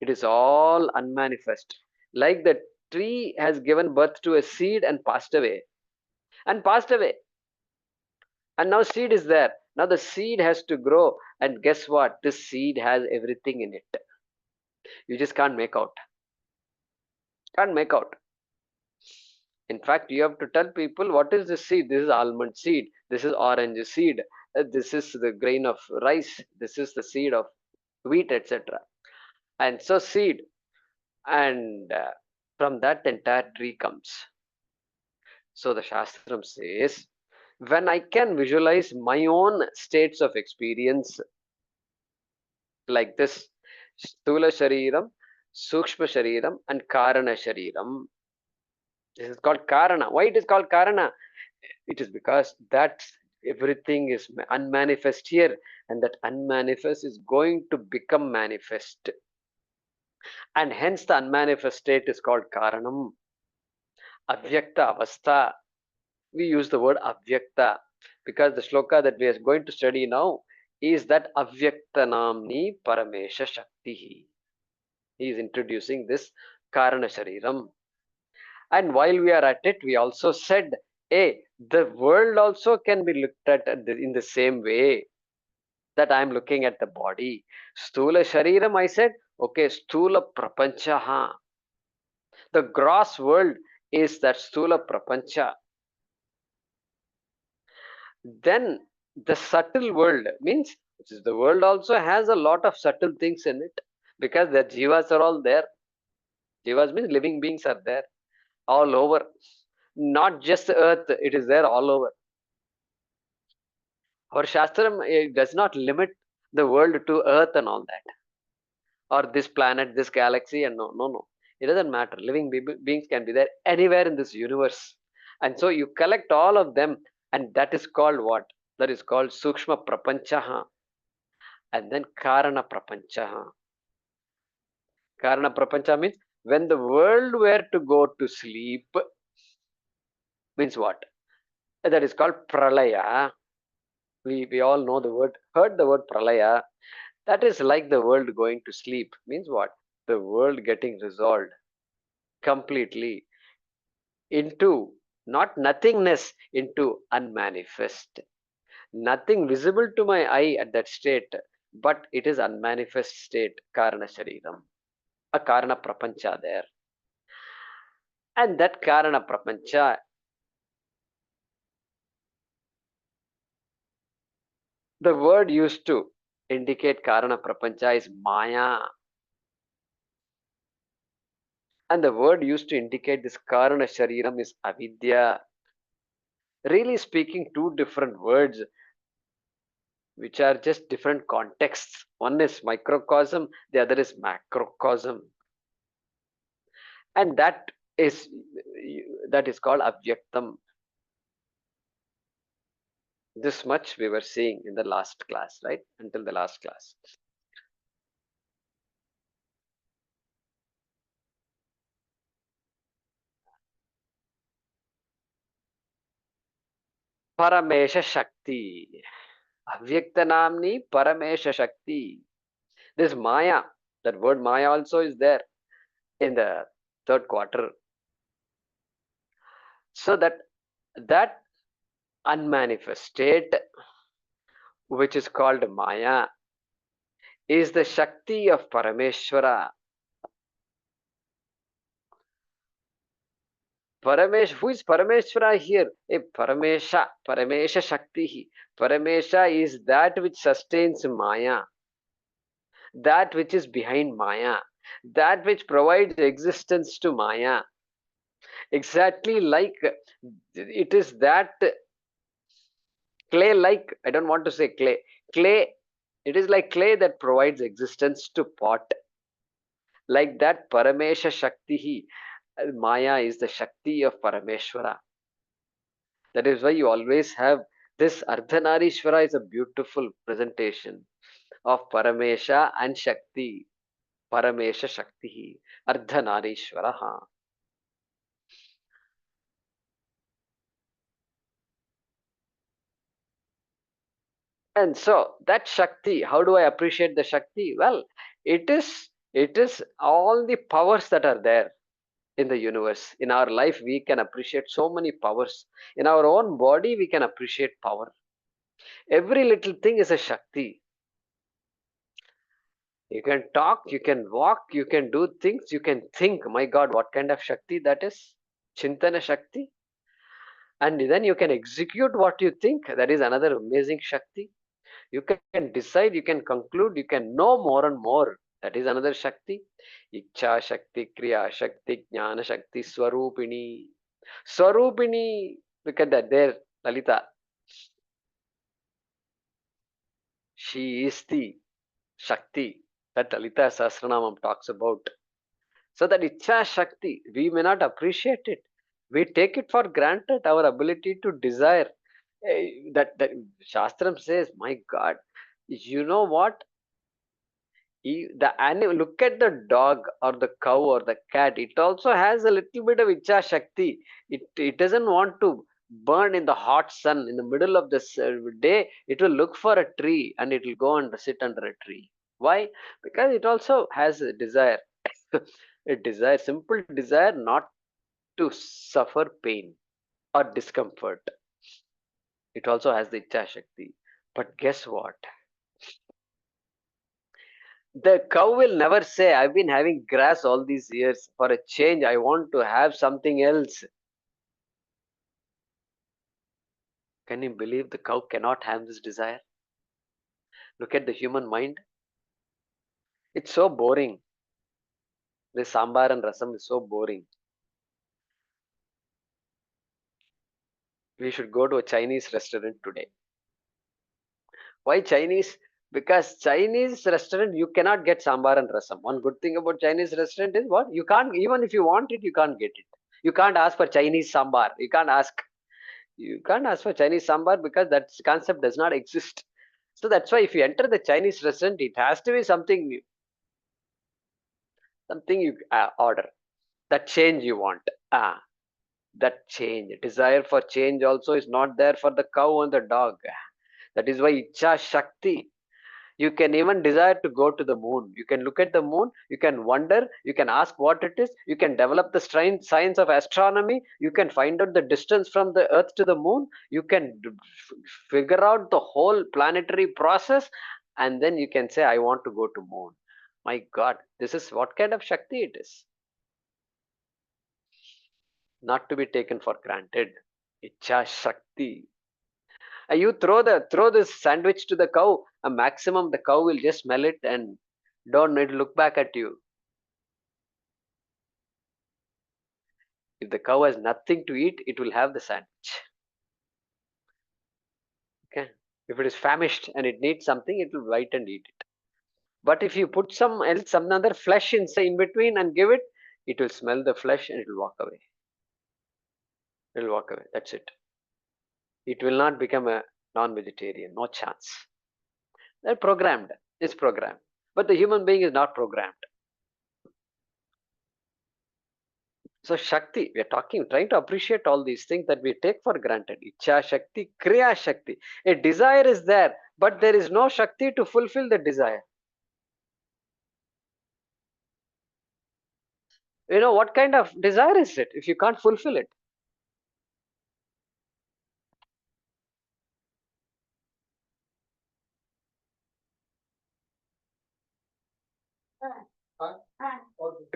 It is all unmanifest. Like the tree has given birth to a seed and passed away. And passed away. And now seed is there. Now the seed has to grow. And guess what? This seed has everything in it. You just can't make out. Can't make out. In fact, you have to tell people, what is this seed? This is almond seed. This is orange seed. This is the grain of rice. This is the seed of wheat, etc. And so seed. And from that entire tree comes. So the Shastram says, when I can visualize my own states of experience like this, Sthula Shariram, Sukshma Shariram, and Karana Shariram. This is called Karana. Why it is called Karana? It is because that everything is unmanifest here, and that unmanifest is going to become manifest. And hence the unmanifest state is called Karanam. Avyakta Avastha. We use the word Avyakta because the shloka that we are going to study now is that Avyakta Namni Paramesha Shakti. He is introducing this Karana Shariram. And while we are at it, we also said, hey, The world also can be looked at in the same way that I am looking at the body. Stula Shariram, I said, okay, Stula Prapancha. The gross world is that Stula Prapancha. Then the subtle world means the world also has a lot of subtle things in it because the jivas are all there. Jivas means living beings are there all over. Not just earth, it is there all over. Our Shastram does not limit the world to earth and all that, or this planet, this galaxy, and no. It doesn't matter. Living beings can be there anywhere in this universe. And so you collect all of them, and that is called what? That is called Sukshma Prapanchaha. And then Karana Prapanchaha. Karana Prapancha means when the world were to go to sleep, means what? That is called Pralaya. We all know the word, heard the word Pralaya. That is like the world going to sleep. Means what? The world getting resolved completely into not nothingness, into unmanifest. Nothing visible to my eye at that state, but it is unmanifest state, Karana Shariram. A Karana Prapancha there. And that Karana Prapancha, the word used to indicate Karana Prapancha is Maya. And the word used to indicate this Karana Shariram is Avidya. Really speaking, two different words which are just different contexts. One is microcosm, the other is macrocosm. And that is called Avyaktam. This much we were seeing in the last class, right? Until the last class. Paramesha Shakti. Avyakta Namni Paramesha Shakti. This Maya, that word Maya also is there in the third quarter. So that unmanifest state, which is called Maya, is the Shakti of Parameshwara. Who is Parameshwara here? Paramesha Shakti. Paramesha is that which sustains Maya, that which is behind Maya, that which provides existence to Maya. Exactly like it is that clay, like, I don't want to say clay, it is like clay that provides existence to pot. Like that, Paramesha Shakti, Maya is the Shakti of Parameshwara. That is why you always have this Ardhanarishwara is a beautiful presentation of Paramesha and Shakti. Paramesha Shakti, Ardhanarishwara. And so that Shakti, how do I appreciate the Shakti? Well, it is all the powers that are there in the universe. In our life, we can appreciate so many powers. In our own body, we can appreciate power. Every little thing is a Shakti. You can talk, you can walk, you can do things, you can think. My God, what kind of Shakti that is? Chintana Shakti. And then you can execute what you think. That is another amazing Shakti. You can decide, you can conclude, you can know more and more. That is another Shakti. Ichha Shakti, Kriya Shakti, Jnana Shakti, Swarupini. Swarupini, look at that there, Lalita. She is the Shakti that Lalita Sahasranamam talks about. So that Ichha Shakti, we may not appreciate it. We take it for granted, our ability to desire. That Shastram says, my God, you know what? The animal, look at the dog or the cow or the cat, it also has a little bit of Ichha Shakti. It doesn't want to burn in the hot sun in the middle of the day. It will look for a tree and it will go and sit under a tree. Why? Because it also has a desire. A desire, simple desire not to suffer pain or discomfort. It also has the Icha Shakti. But guess what? The cow will never say, I've been having grass all these years. For a change, I want to have something else. Can you believe the cow cannot have this desire? Look at the human mind. It's so boring. The sambar and rasam is so boring. We should go to a Chinese restaurant today. Why Chinese? Because Chinese restaurant you cannot get sambar and rasam. One good thing about Chinese restaurant is what? You can't, even if you want it, you can't get it. You can't ask for Chinese sambar. You can't ask. You can't ask for Chinese sambar because that concept does not exist. So that's why if you enter the Chinese restaurant, it has to be something new, something you order. That change you want. That change, desire for change also is not there for the cow and the dog. That is why Icha Shakti. You can even desire to go to the moon. You can look at the moon, you can wonder, you can ask what it is, you can develop the science of astronomy, you can find out the distance from the earth to the moon, you can figure out the whole planetary process, and then you can say, I want to go to moon. My God, this is what kind of Shakti it is. Not to be taken for granted. Icha Shakti. You throw this sandwich to the cow, a maximum the cow will just smell it and don't need to look back at you. If the cow has nothing to eat, it will have the sandwich. Okay. If it is famished and it needs something, it will bite and eat it. But if you put some other flesh in between and give it, it will smell the flesh and it will walk away. It will walk away. That's it. It will not become a non-vegetarian. No chance. They're programmed. It's programmed. But the human being is not programmed. So Shakti, we are trying to appreciate all these things that we take for granted. Icha Shakti, Kriya Shakti. A desire is there, but there is no Shakti to fulfill the desire. You know, what kind of desire is it if you can't fulfill it?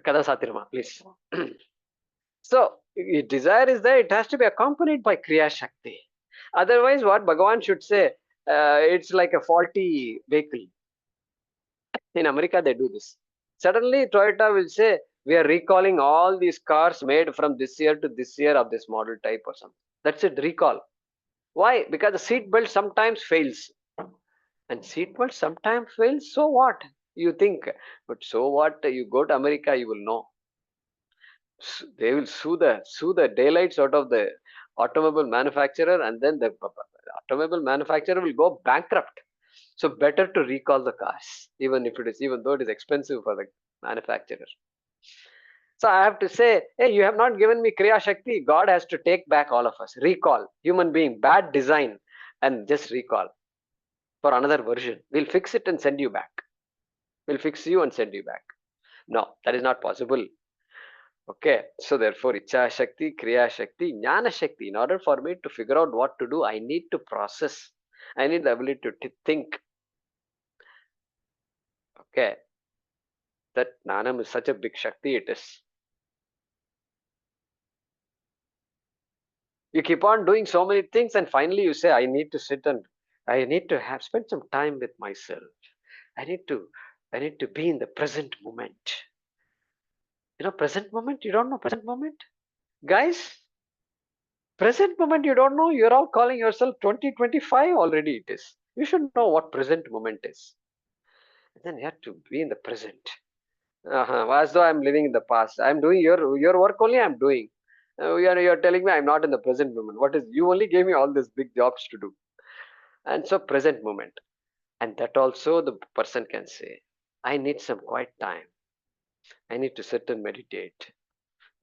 Kada Satirma, please. So, if desire is there, it has to be accompanied by Kriya Shakti. Otherwise, what Bhagavan should say, it's like a faulty vehicle. In America, they do this. Suddenly, Toyota will say, we are recalling all these cars made from this year to this year of this model type or something. That's it, recall. Why? Because the seat belt sometimes fails. And seat belt sometimes fails, so what? You think, but so what? You go to America, you will know. They will sue the daylights out of the automobile manufacturer, and then the automobile manufacturer will go bankrupt. So better to recall the cars, even though it is expensive for the manufacturer. So I have to say, hey, you have not given me Kriya Shakti. God has to take back all of us. Recall, human being, bad design, and just recall for another version. We'll fix it and send you back. We'll fix you and send you back. No, that is not possible. Okay, so therefore, Icha Shakti, Kriya Shakti, Jnana Shakti. In order for me to figure out what to do, I need to process. I need the ability to think. Okay, that Jnanam is such a big Shakti it is. You keep on doing so many things, and finally you say, I need to sit and I need to have spend some time with myself. I need to be in the present moment. You know, present moment? You don't know present moment? Guys, present moment you don't know, you're all calling yourself 2025 already it is. You should know what present moment is. And then you have to be in the present. As though I'm living in the past. I'm doing your work only I'm doing. You're telling me I'm not in the present moment. What is, you only gave me all these big jobs to do. And so present moment. And that also the person can say, I need some quiet time. I need to sit and meditate.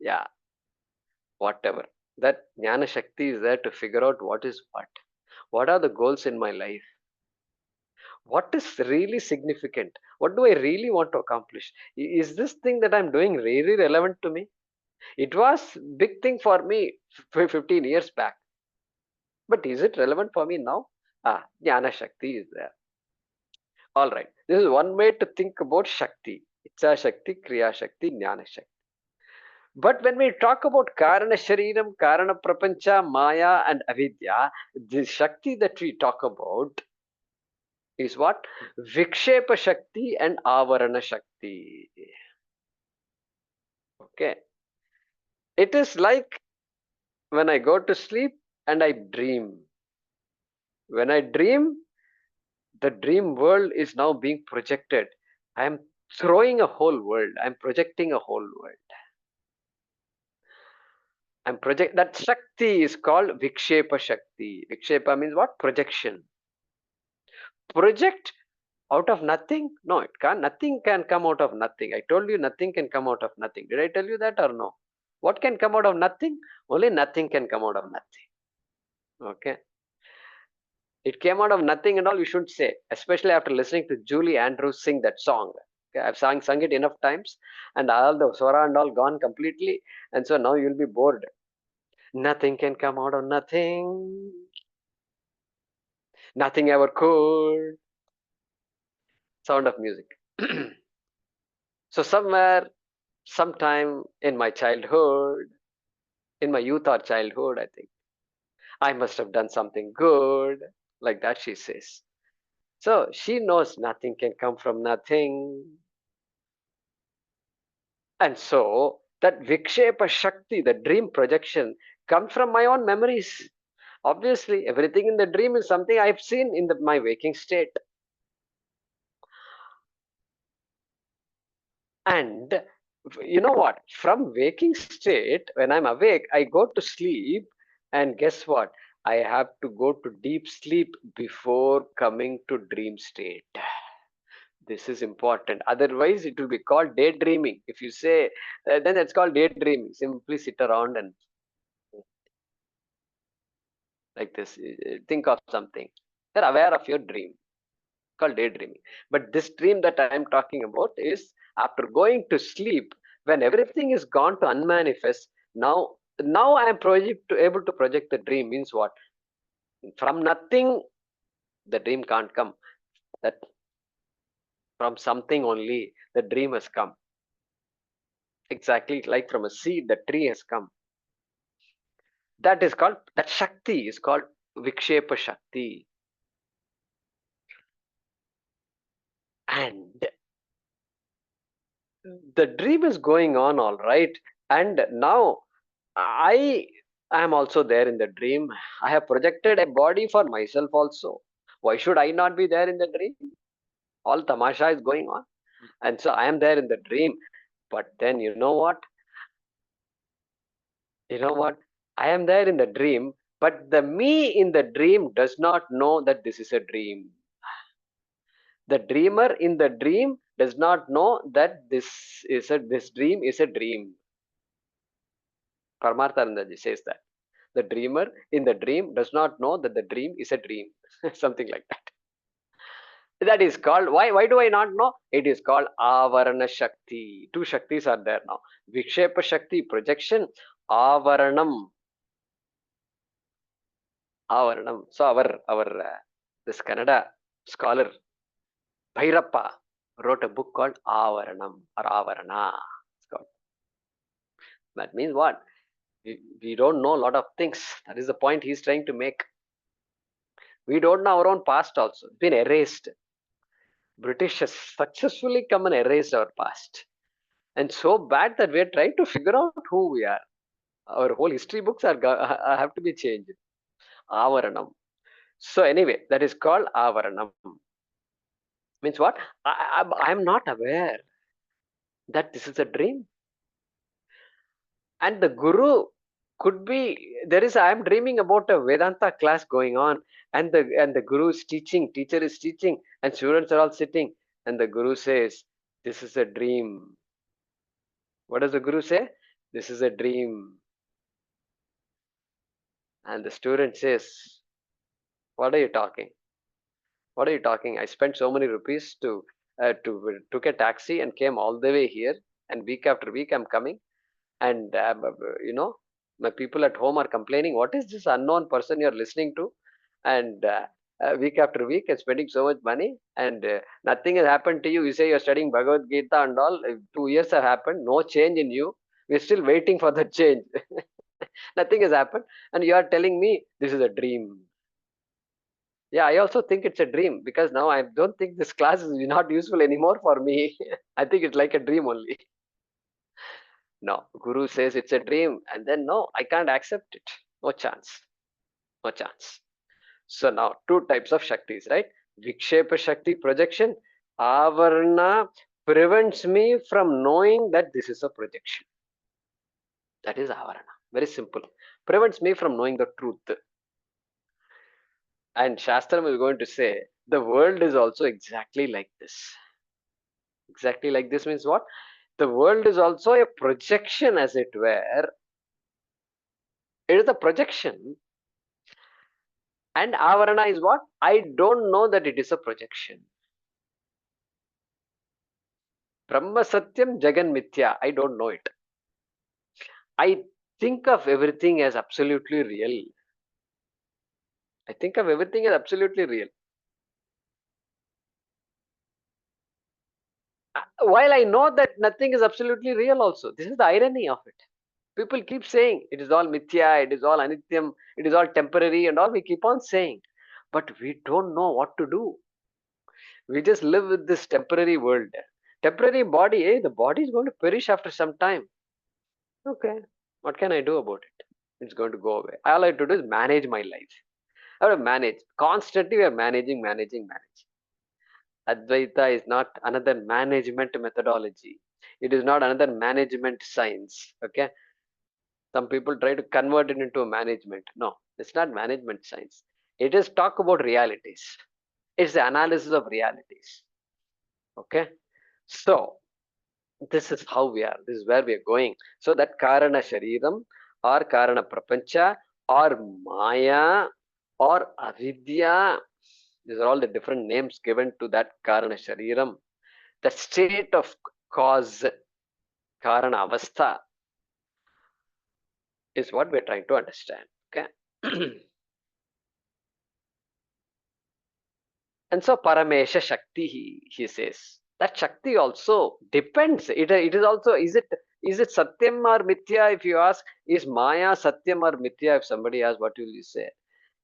Yeah, whatever. That Jnana Shakti is there to figure out what is what. What are the goals in my life? What is really significant? What do I really want to accomplish? Is this thing that I'm doing really relevant to me? It was big thing for me 15 years back. But is it relevant for me now? Jnana Shakti is there. All right. This is one way to think about Shakti. Icha Shakti, Kriya Shakti, Jnana Shakti. But when we talk about Karana Shariram, Karana Prapancha, Maya, and Avidya, the Shakti that we talk about is what? Vikshepa Shakti and Avarana Shakti. Okay. It is like when I go to sleep and I dream. When I dream, the dream world is now being projected. I am throwing a whole world. I'm projecting a whole world. That Shakti is called Vikshepa Shakti. Vikshepa means what? Projection. Project out of nothing? No, it can't. Nothing can come out of nothing. I told you nothing can come out of nothing. Did I tell you that or no? What can come out of nothing? Only nothing can come out of nothing. Okay. It came out of nothing and all, you should say, especially after listening to Julie Andrews sing that song. Okay, I've sung it enough times, and all the swara and all gone completely, and so now you'll be bored. Nothing can come out of nothing. Nothing ever could. Sound of music. So somewhere, sometime in my childhood, in my youth or childhood, I think, I must have done something good. Like that, she says. So she knows nothing can come from nothing. And so that Vikshepa Shakti, the dream projection, comes from my own memories. Obviously, everything in the dream is something I've seen in my waking state. And you know what? From waking state, when I'm awake, I go to sleep. And guess what? I have to go to deep sleep before coming to dream state. This is important. Otherwise, it will be called daydreaming. If you say, then it's called daydreaming. Simply sit around and like this. Think of something. You're aware of your dream, called daydreaming. But this dream that I am talking about is after going to sleep, when everything is gone to unmanifest. Now I am able to project the dream. Means what? From nothing, the dream can't come. That from something only the dream has come. Exactly like from a seed, the tree has come. That Shakti is called Vikshepa Shakti. And the dream is going on all right. And now I am also there in the dream. I have projected a body for myself also. Why should I not be there in the dream? All tamasha is going on. And so I am there in the dream. But then you know what? You know what? I am there in the dream, but the me in the dream does not know that this is a dream. The dreamer in the dream does not know that this dream is a dream. Paramarthanandaji says that. The dreamer in the dream does not know that the dream is a dream. Something like that. That is called, why do I not know? It is called Avarana Shakti. Two Shaktis are there now. Vikshepa Shakti, projection. Avaranam. Avaranam. So our this Kannada scholar Bhairappa wrote a book called Avaranam or Avarana. It's called. That means what? We don't know a lot of things. That is the point he's trying to make. We don't know our own past also. It's been erased. British has successfully come and erased our past. And so bad that we are trying to figure out who we are. Our whole history books have to be changed. Avaranam. So anyway, that is called Avaranam. Means what? I'm not aware that this is a dream. And the guru could be I am dreaming about a Vedanta class going on, and the guru is teaching, teacher is teaching, and students are all sitting, and the guru says, "This is a dream." What does the guru say? This is a dream. And the student says, "What are you talking? What are you talking? I spent so many rupees to took a taxi and came all the way here, and week after week I'm coming, and you know." My people at home are complaining, what is this unknown person you're listening to? And week after week and spending so much money, and nothing has happened to you. You say you're studying Bhagavad Gita and all. 2 years have happened, no change in you. We're still waiting for the change. Nothing has happened. And you are telling me this is a dream. Yeah, I also think it's a dream, because now I don't think this class is not useful anymore for me. I think it's like a dream only. No, Guru says it's a dream, and then no, I can't accept it. No chance. No chance. So now two types of Shaktis, right? Vikshepa Shakti, projection. Avarna prevents me from knowing that this is a projection. That is Avarana. Very simple. Prevents me from knowing the truth. And Shastram is going to say the world is also exactly like this. Exactly like this means what? The world is also a projection, as it were. It is a projection. And Avarana is what? I don't know that it is a projection. Brahma Satyam Jagan Mithya. I don't know it. I think of everything as absolutely real. I think of everything as absolutely real. While I know that nothing is absolutely real also. This is the irony of it. People keep saying it is all mithya, it is all anityam, it is all temporary and all. We keep on saying. But we don't know what to do. We just live with this temporary world. Temporary body, the body is going to perish after some time. Okay, what can I do about it? It's going to go away. All I have to do is manage my life. I have to manage. Constantly we are managing. Advaita is not another management methodology. It is not another management science. Okay. Some people try to convert it into a management. No, it's not management science. It is talk about realities. It's the analysis of realities. Okay. So this is how we are. This is where we are going. So that Karana Shariram or Karana Prapancha or Maya or Avidya, these are all the different names given to that Karana Shariram. The state of cause, Karana Avastha, is what we're trying to understand. Okay. And so Paramesha Shakti, he says. That Shakti also depends. It is also, is it Satyam or Mithya? If you ask, is Maya Satyam or Mithya? If somebody asks, what will you say?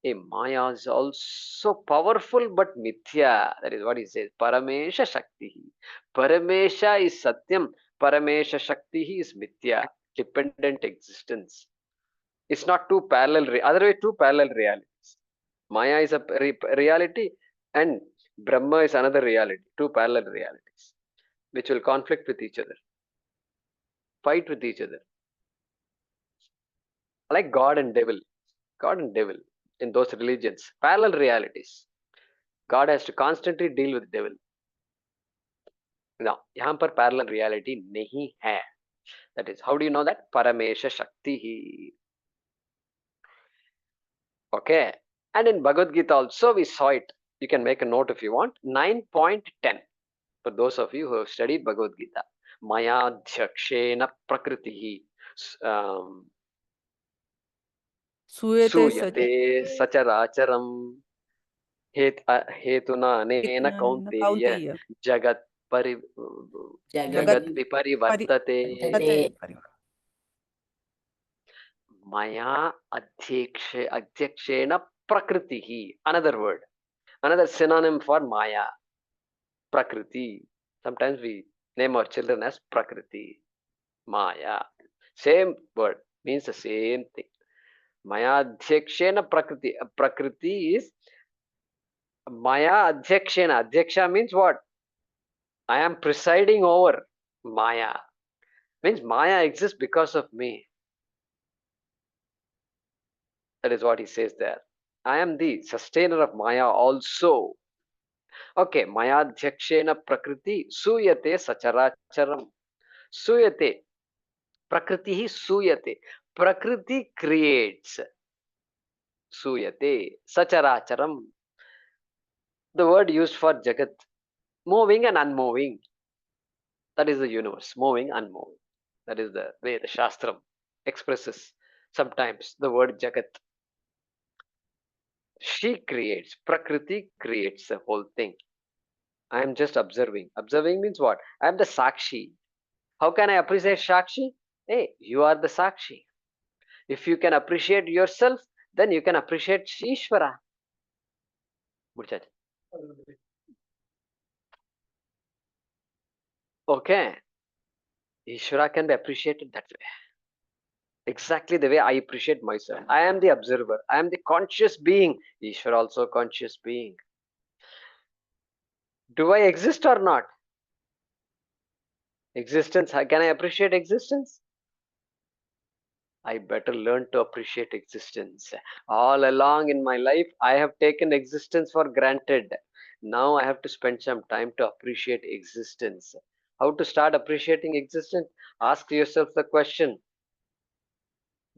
A Maya is also powerful but Mithya. That is what he says. Paramesha Shakti. Paramesha is Satyam. Paramesha Shakti is Mithya. Dependent existence. It's not two parallel, otherwise two parallel realities. Maya is a reality and Brahma is another reality. Two parallel realities which will conflict with each other, fight with each other. Like God and devil. God and devil in those religions. Parallel realities. God has to constantly deal with devil. Now, यहाँ पर parallel reality नहीं है. That is, how do you know that? Paramesha Shakti hi. Okay. And in Bhagavad Gita also we saw it. You can make a note if you want. 9.10. For those of you who have studied Bhagavad Gita. Mayadhyakshena prakritihi Suyate सूयते सचराचरम हेतुना अनेन कौन्तेय Kaunteya. जगत् परि Jagat जगत् विपरिवर्तते Pari. मया अध्यक्षेण प्रकृतिः. Another word, another synonym for Maya. Prakriti. Sometimes we name our children as Prakriti. Maya. Same word, means the same thing. Maya adhyakshena prakriti. Prakriti is Maya adhyakshena. Adhyaksha means what? I am presiding over Maya. Means Maya exists because of me. That is what he says there. I am the sustainer of Maya also. Okay, Maya adhyakshena prakriti suyate sacharacharam. Suyate. Prakriti suyate. Prakriti creates. Suyate sacharacharam. The word used for Jagat. Moving and unmoving. That is the universe. Moving, unmoving. That is the way the Shastram expresses Sometimes the word Jagat. She creates, Prakriti creates the whole thing. I am just observing. Observing means what? I am the Sakshi. How can I appreciate Sakshi? Hey, you are the Sakshi. If you can appreciate yourself, then you can appreciate Ishvara. Okay. Ishvara can be appreciated that way. Exactly the way I appreciate myself. I am the observer. I am the conscious being. Ishvara also conscious being. Do I exist or not? Existence. Can I appreciate existence? I better learn to appreciate existence. All along in my life, I have taken existence for granted. Now I have to spend some time to appreciate existence. How to start appreciating existence? Ask yourself the question,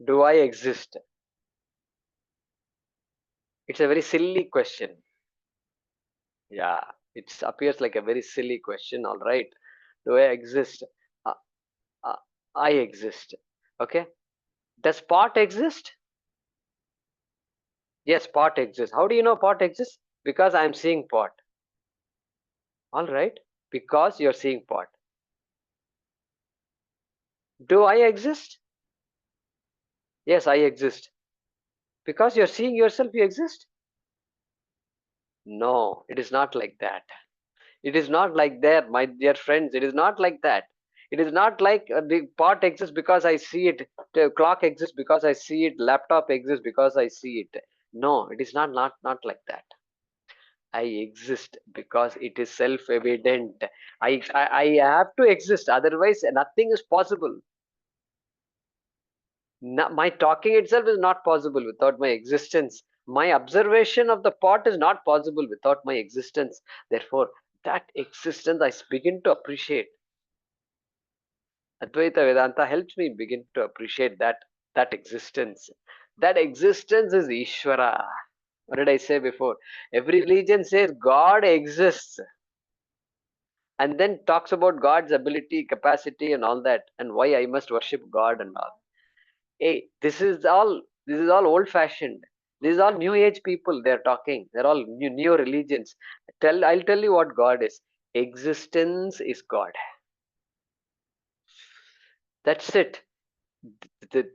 do I exist? It's a very silly question. Yeah, it appears like a very silly question, all right. Do I exist? Uh, uh, I exist. Okay. Does pot exist? Yes, pot exists. How do you know pot exists? Because I am seeing pot. All right. Because you're seeing pot. Do I exist? Yes, I exist. Because you're seeing yourself, you exist? No, it is not like that. It is not like that, my dear friends. It is not like that. It is not like the pot exists because I see it, the clock exists because I see it, laptop exists because I see it. No, it is not like that. I exist because it is self-evident. I have to exist, otherwise nothing is possible. My talking itself is not possible without my existence. My observation of the pot is not possible without my existence. Therefore, that existence I begin to appreciate. Advaita Vedanta helps me begin to appreciate that existence. That existence is Ishvara. What did I say before? Every religion says God exists and then talks about God's ability, capacity, and all that, and why I must worship God and all. Hey, this is all old-fashioned. This is all New Age people. They're talking. They're all new religions. I'll tell you what God is. Existence is God. That's it. The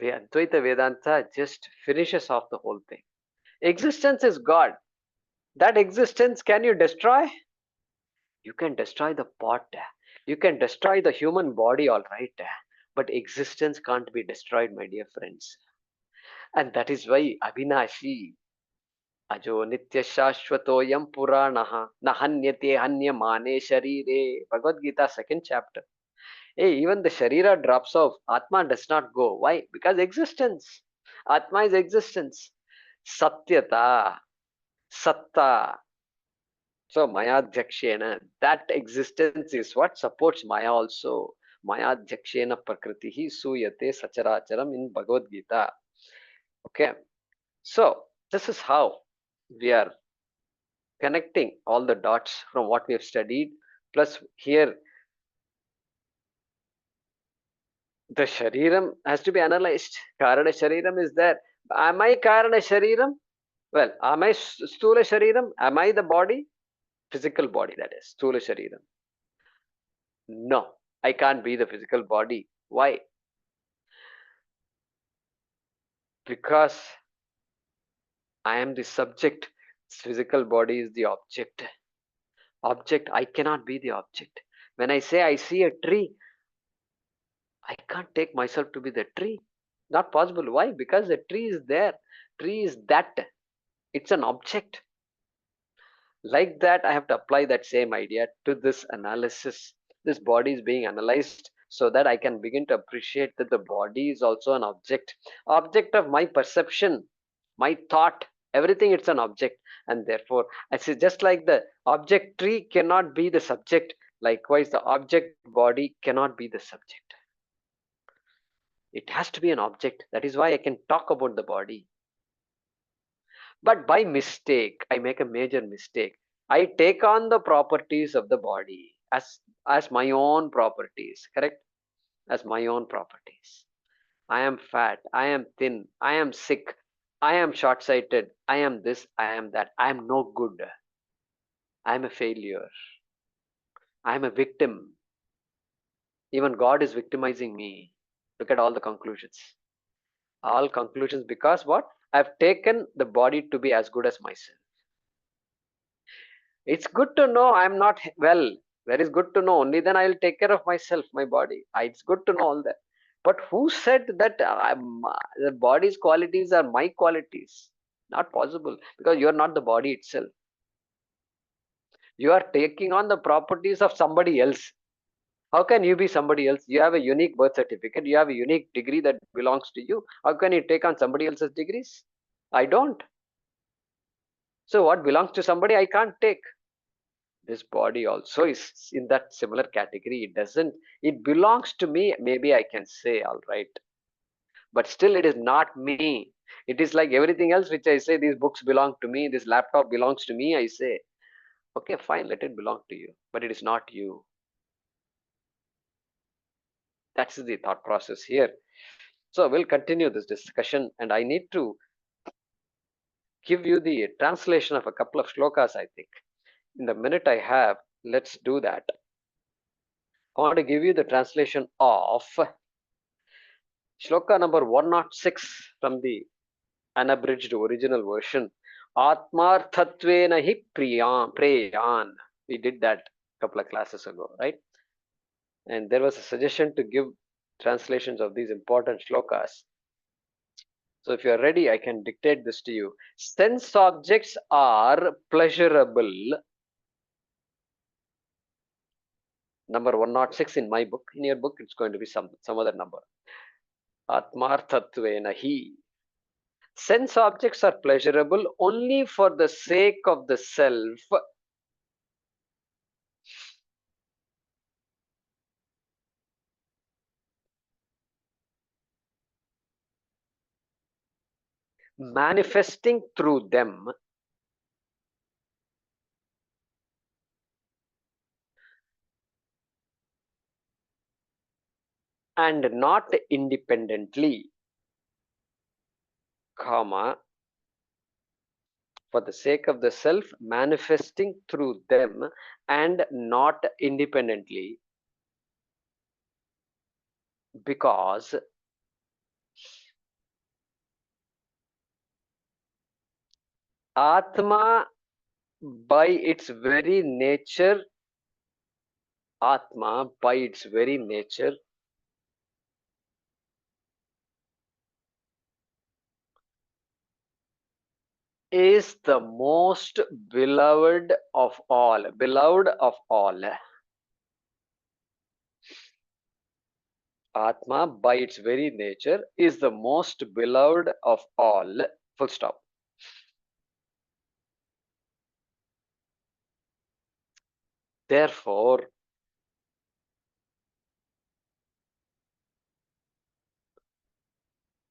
Advaita Vedanta just finishes off the whole thing. Existence is God. That existence, can you destroy? You can destroy the pot. You can destroy the human body, all right. But existence can't be destroyed, my dear friends. And that is why Avinashi, Ajo Nitya Shashwatoyam Puranaha Nahanyate Hanyamane Sharire. Bhagavad Gita, second chapter. Hey, even the Sharira drops off. Atma does not go. Why? Because existence. Atma is existence. Satyata, Satta. So Mayadhyakshena, that existence is what supports Maya also. Mayadhyakshena Prakritihi Suyate Sacharacharam in Bhagavad Gita. Okay. So this is how we are connecting all the dots from what we have studied. Plus here the Shariram has to be analyzed. Karana Shariram is there. Am I Karana Shariram? Well, am I Stula Shariram? Am I the body? Physical body, that is. Stula Shariram. No, I can't be the physical body. Why? Because I am the subject. Physical body is the object. Object, I cannot be the object. When I say I see a tree, I can't take myself to be the tree. Not possible. Why? Because the tree is there. Tree is that. It's an object. Like that, I have to apply that same idea to this analysis. This body is being analyzed so that I can begin to appreciate that the body is also an object of my perception, my thought, everything. It's an object, and therefore I say, just like the object tree cannot be the subject, likewise the object body cannot be the subject. It has to be an object. That is why I can talk about the body. But by mistake, I make a major mistake. I take on the properties of the body as my own properties, correct? As my own properties. I am fat, I am thin, I am sick, I am short sighted, I am this, I am that, I am no good, I am a failure, I am a victim. Even God is victimizing me. Look at all the conclusions. All conclusions because what? I've taken the body to be as good as myself. It's good to know I'm not well. That is good to know. Only then I'll take care of myself, my body. It's good to know all that. But who said that the body's qualities are my qualities? Not possible, because you're not the body itself. You are taking on the properties of somebody else. How can you be somebody else? You have a unique birth certificate. You have a unique degree that belongs to you. How can you take on somebody else's degrees? I don't. So what belongs to somebody, I can't take. This body also is in that similar category. It belongs to me. Maybe I can say, all right. But still, it is not me. It is like everything else which I say, these books belong to me. This laptop belongs to me. I say, okay, fine, let it belong to you. But it is not you. That's the thought process here. So we'll continue this discussion, and I need to give you the translation of a couple of shlokas, I think. In the minute I have, let's do that. I want to give you the translation of shloka number 106 from the unabridged original version. Atmarthatvena hi preyan. We did that a couple of classes ago, right? And there was a suggestion to give translations of these important shlokas. So if you are ready, I can dictate this to you. Sense objects are pleasurable. Number 106 in my book. In your book, it's going to be some other number. Atmarthatvena hi. Sense objects are pleasurable only for the sake of the self. Manifesting through them, and not independently, comma, for the sake of the self, manifesting through them and not independently, because Atma by its very nature, Atma by its very nature is the most beloved of all. Beloved of all. Atma by its very nature is the most beloved of all. Full stop. Therefore,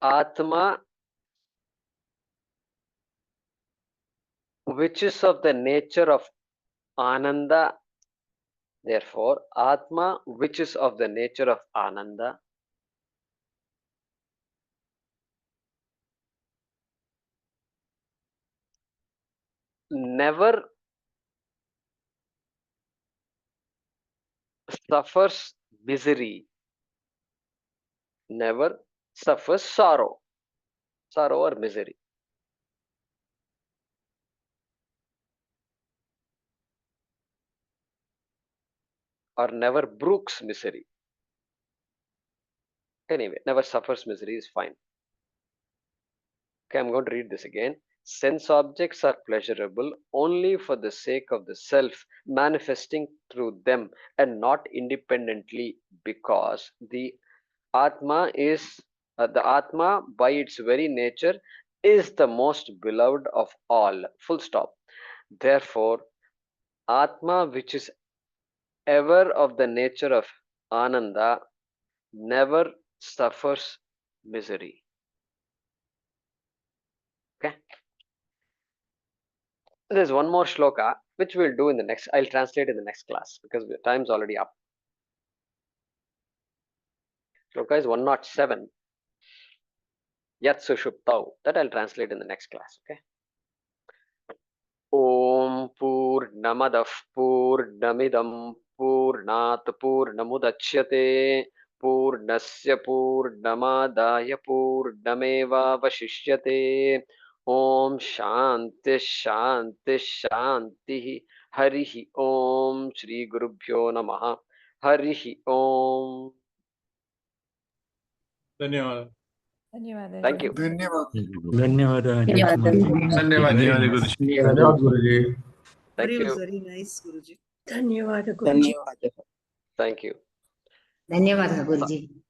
Atma, which is of the nature of Ananda, therefore, Atma, which is of the nature of Ananda, never suffers misery, never suffers sorrow or misery, or never brooks misery. Anyway, never suffers misery is fine. Okay, I'm going to read this again. Sense objects are pleasurable only for the sake of the self, manifesting through them and not independently, because the Atma by its very nature is the most beloved of all. Full stop. Therefore, Atma, which is ever of the nature of Ananda, never suffers misery. Okay. There's one more shloka which we'll do in the next. I'll translate in the next class because the time's already up. Shloka is 107. Yat sushuptau. That I'll translate in the next class. Okay. Om Purnamadah Purnamidam Purnat Purnamudachyate Purnasya Purnamadaya Purnameva Vashishyate. Om Shanti Shanti Shanti. Harihi Om Shri Gurubhyo Namaha. Harihi Om. ಧನ್ಯವಾದ. Thank you. ಧನ್ಯವಾದ ಧನ್ಯವಾದ ಗುರುಜಿ. ಧನ್ಯವಾದ ಗುರುಜಿ. Thank you. Very nice, Guruji. ಧನ್ಯವಾದ ಗುರುಜಿ. Thank you. ಧನ್ಯವಾದ ಗುರುಜಿ.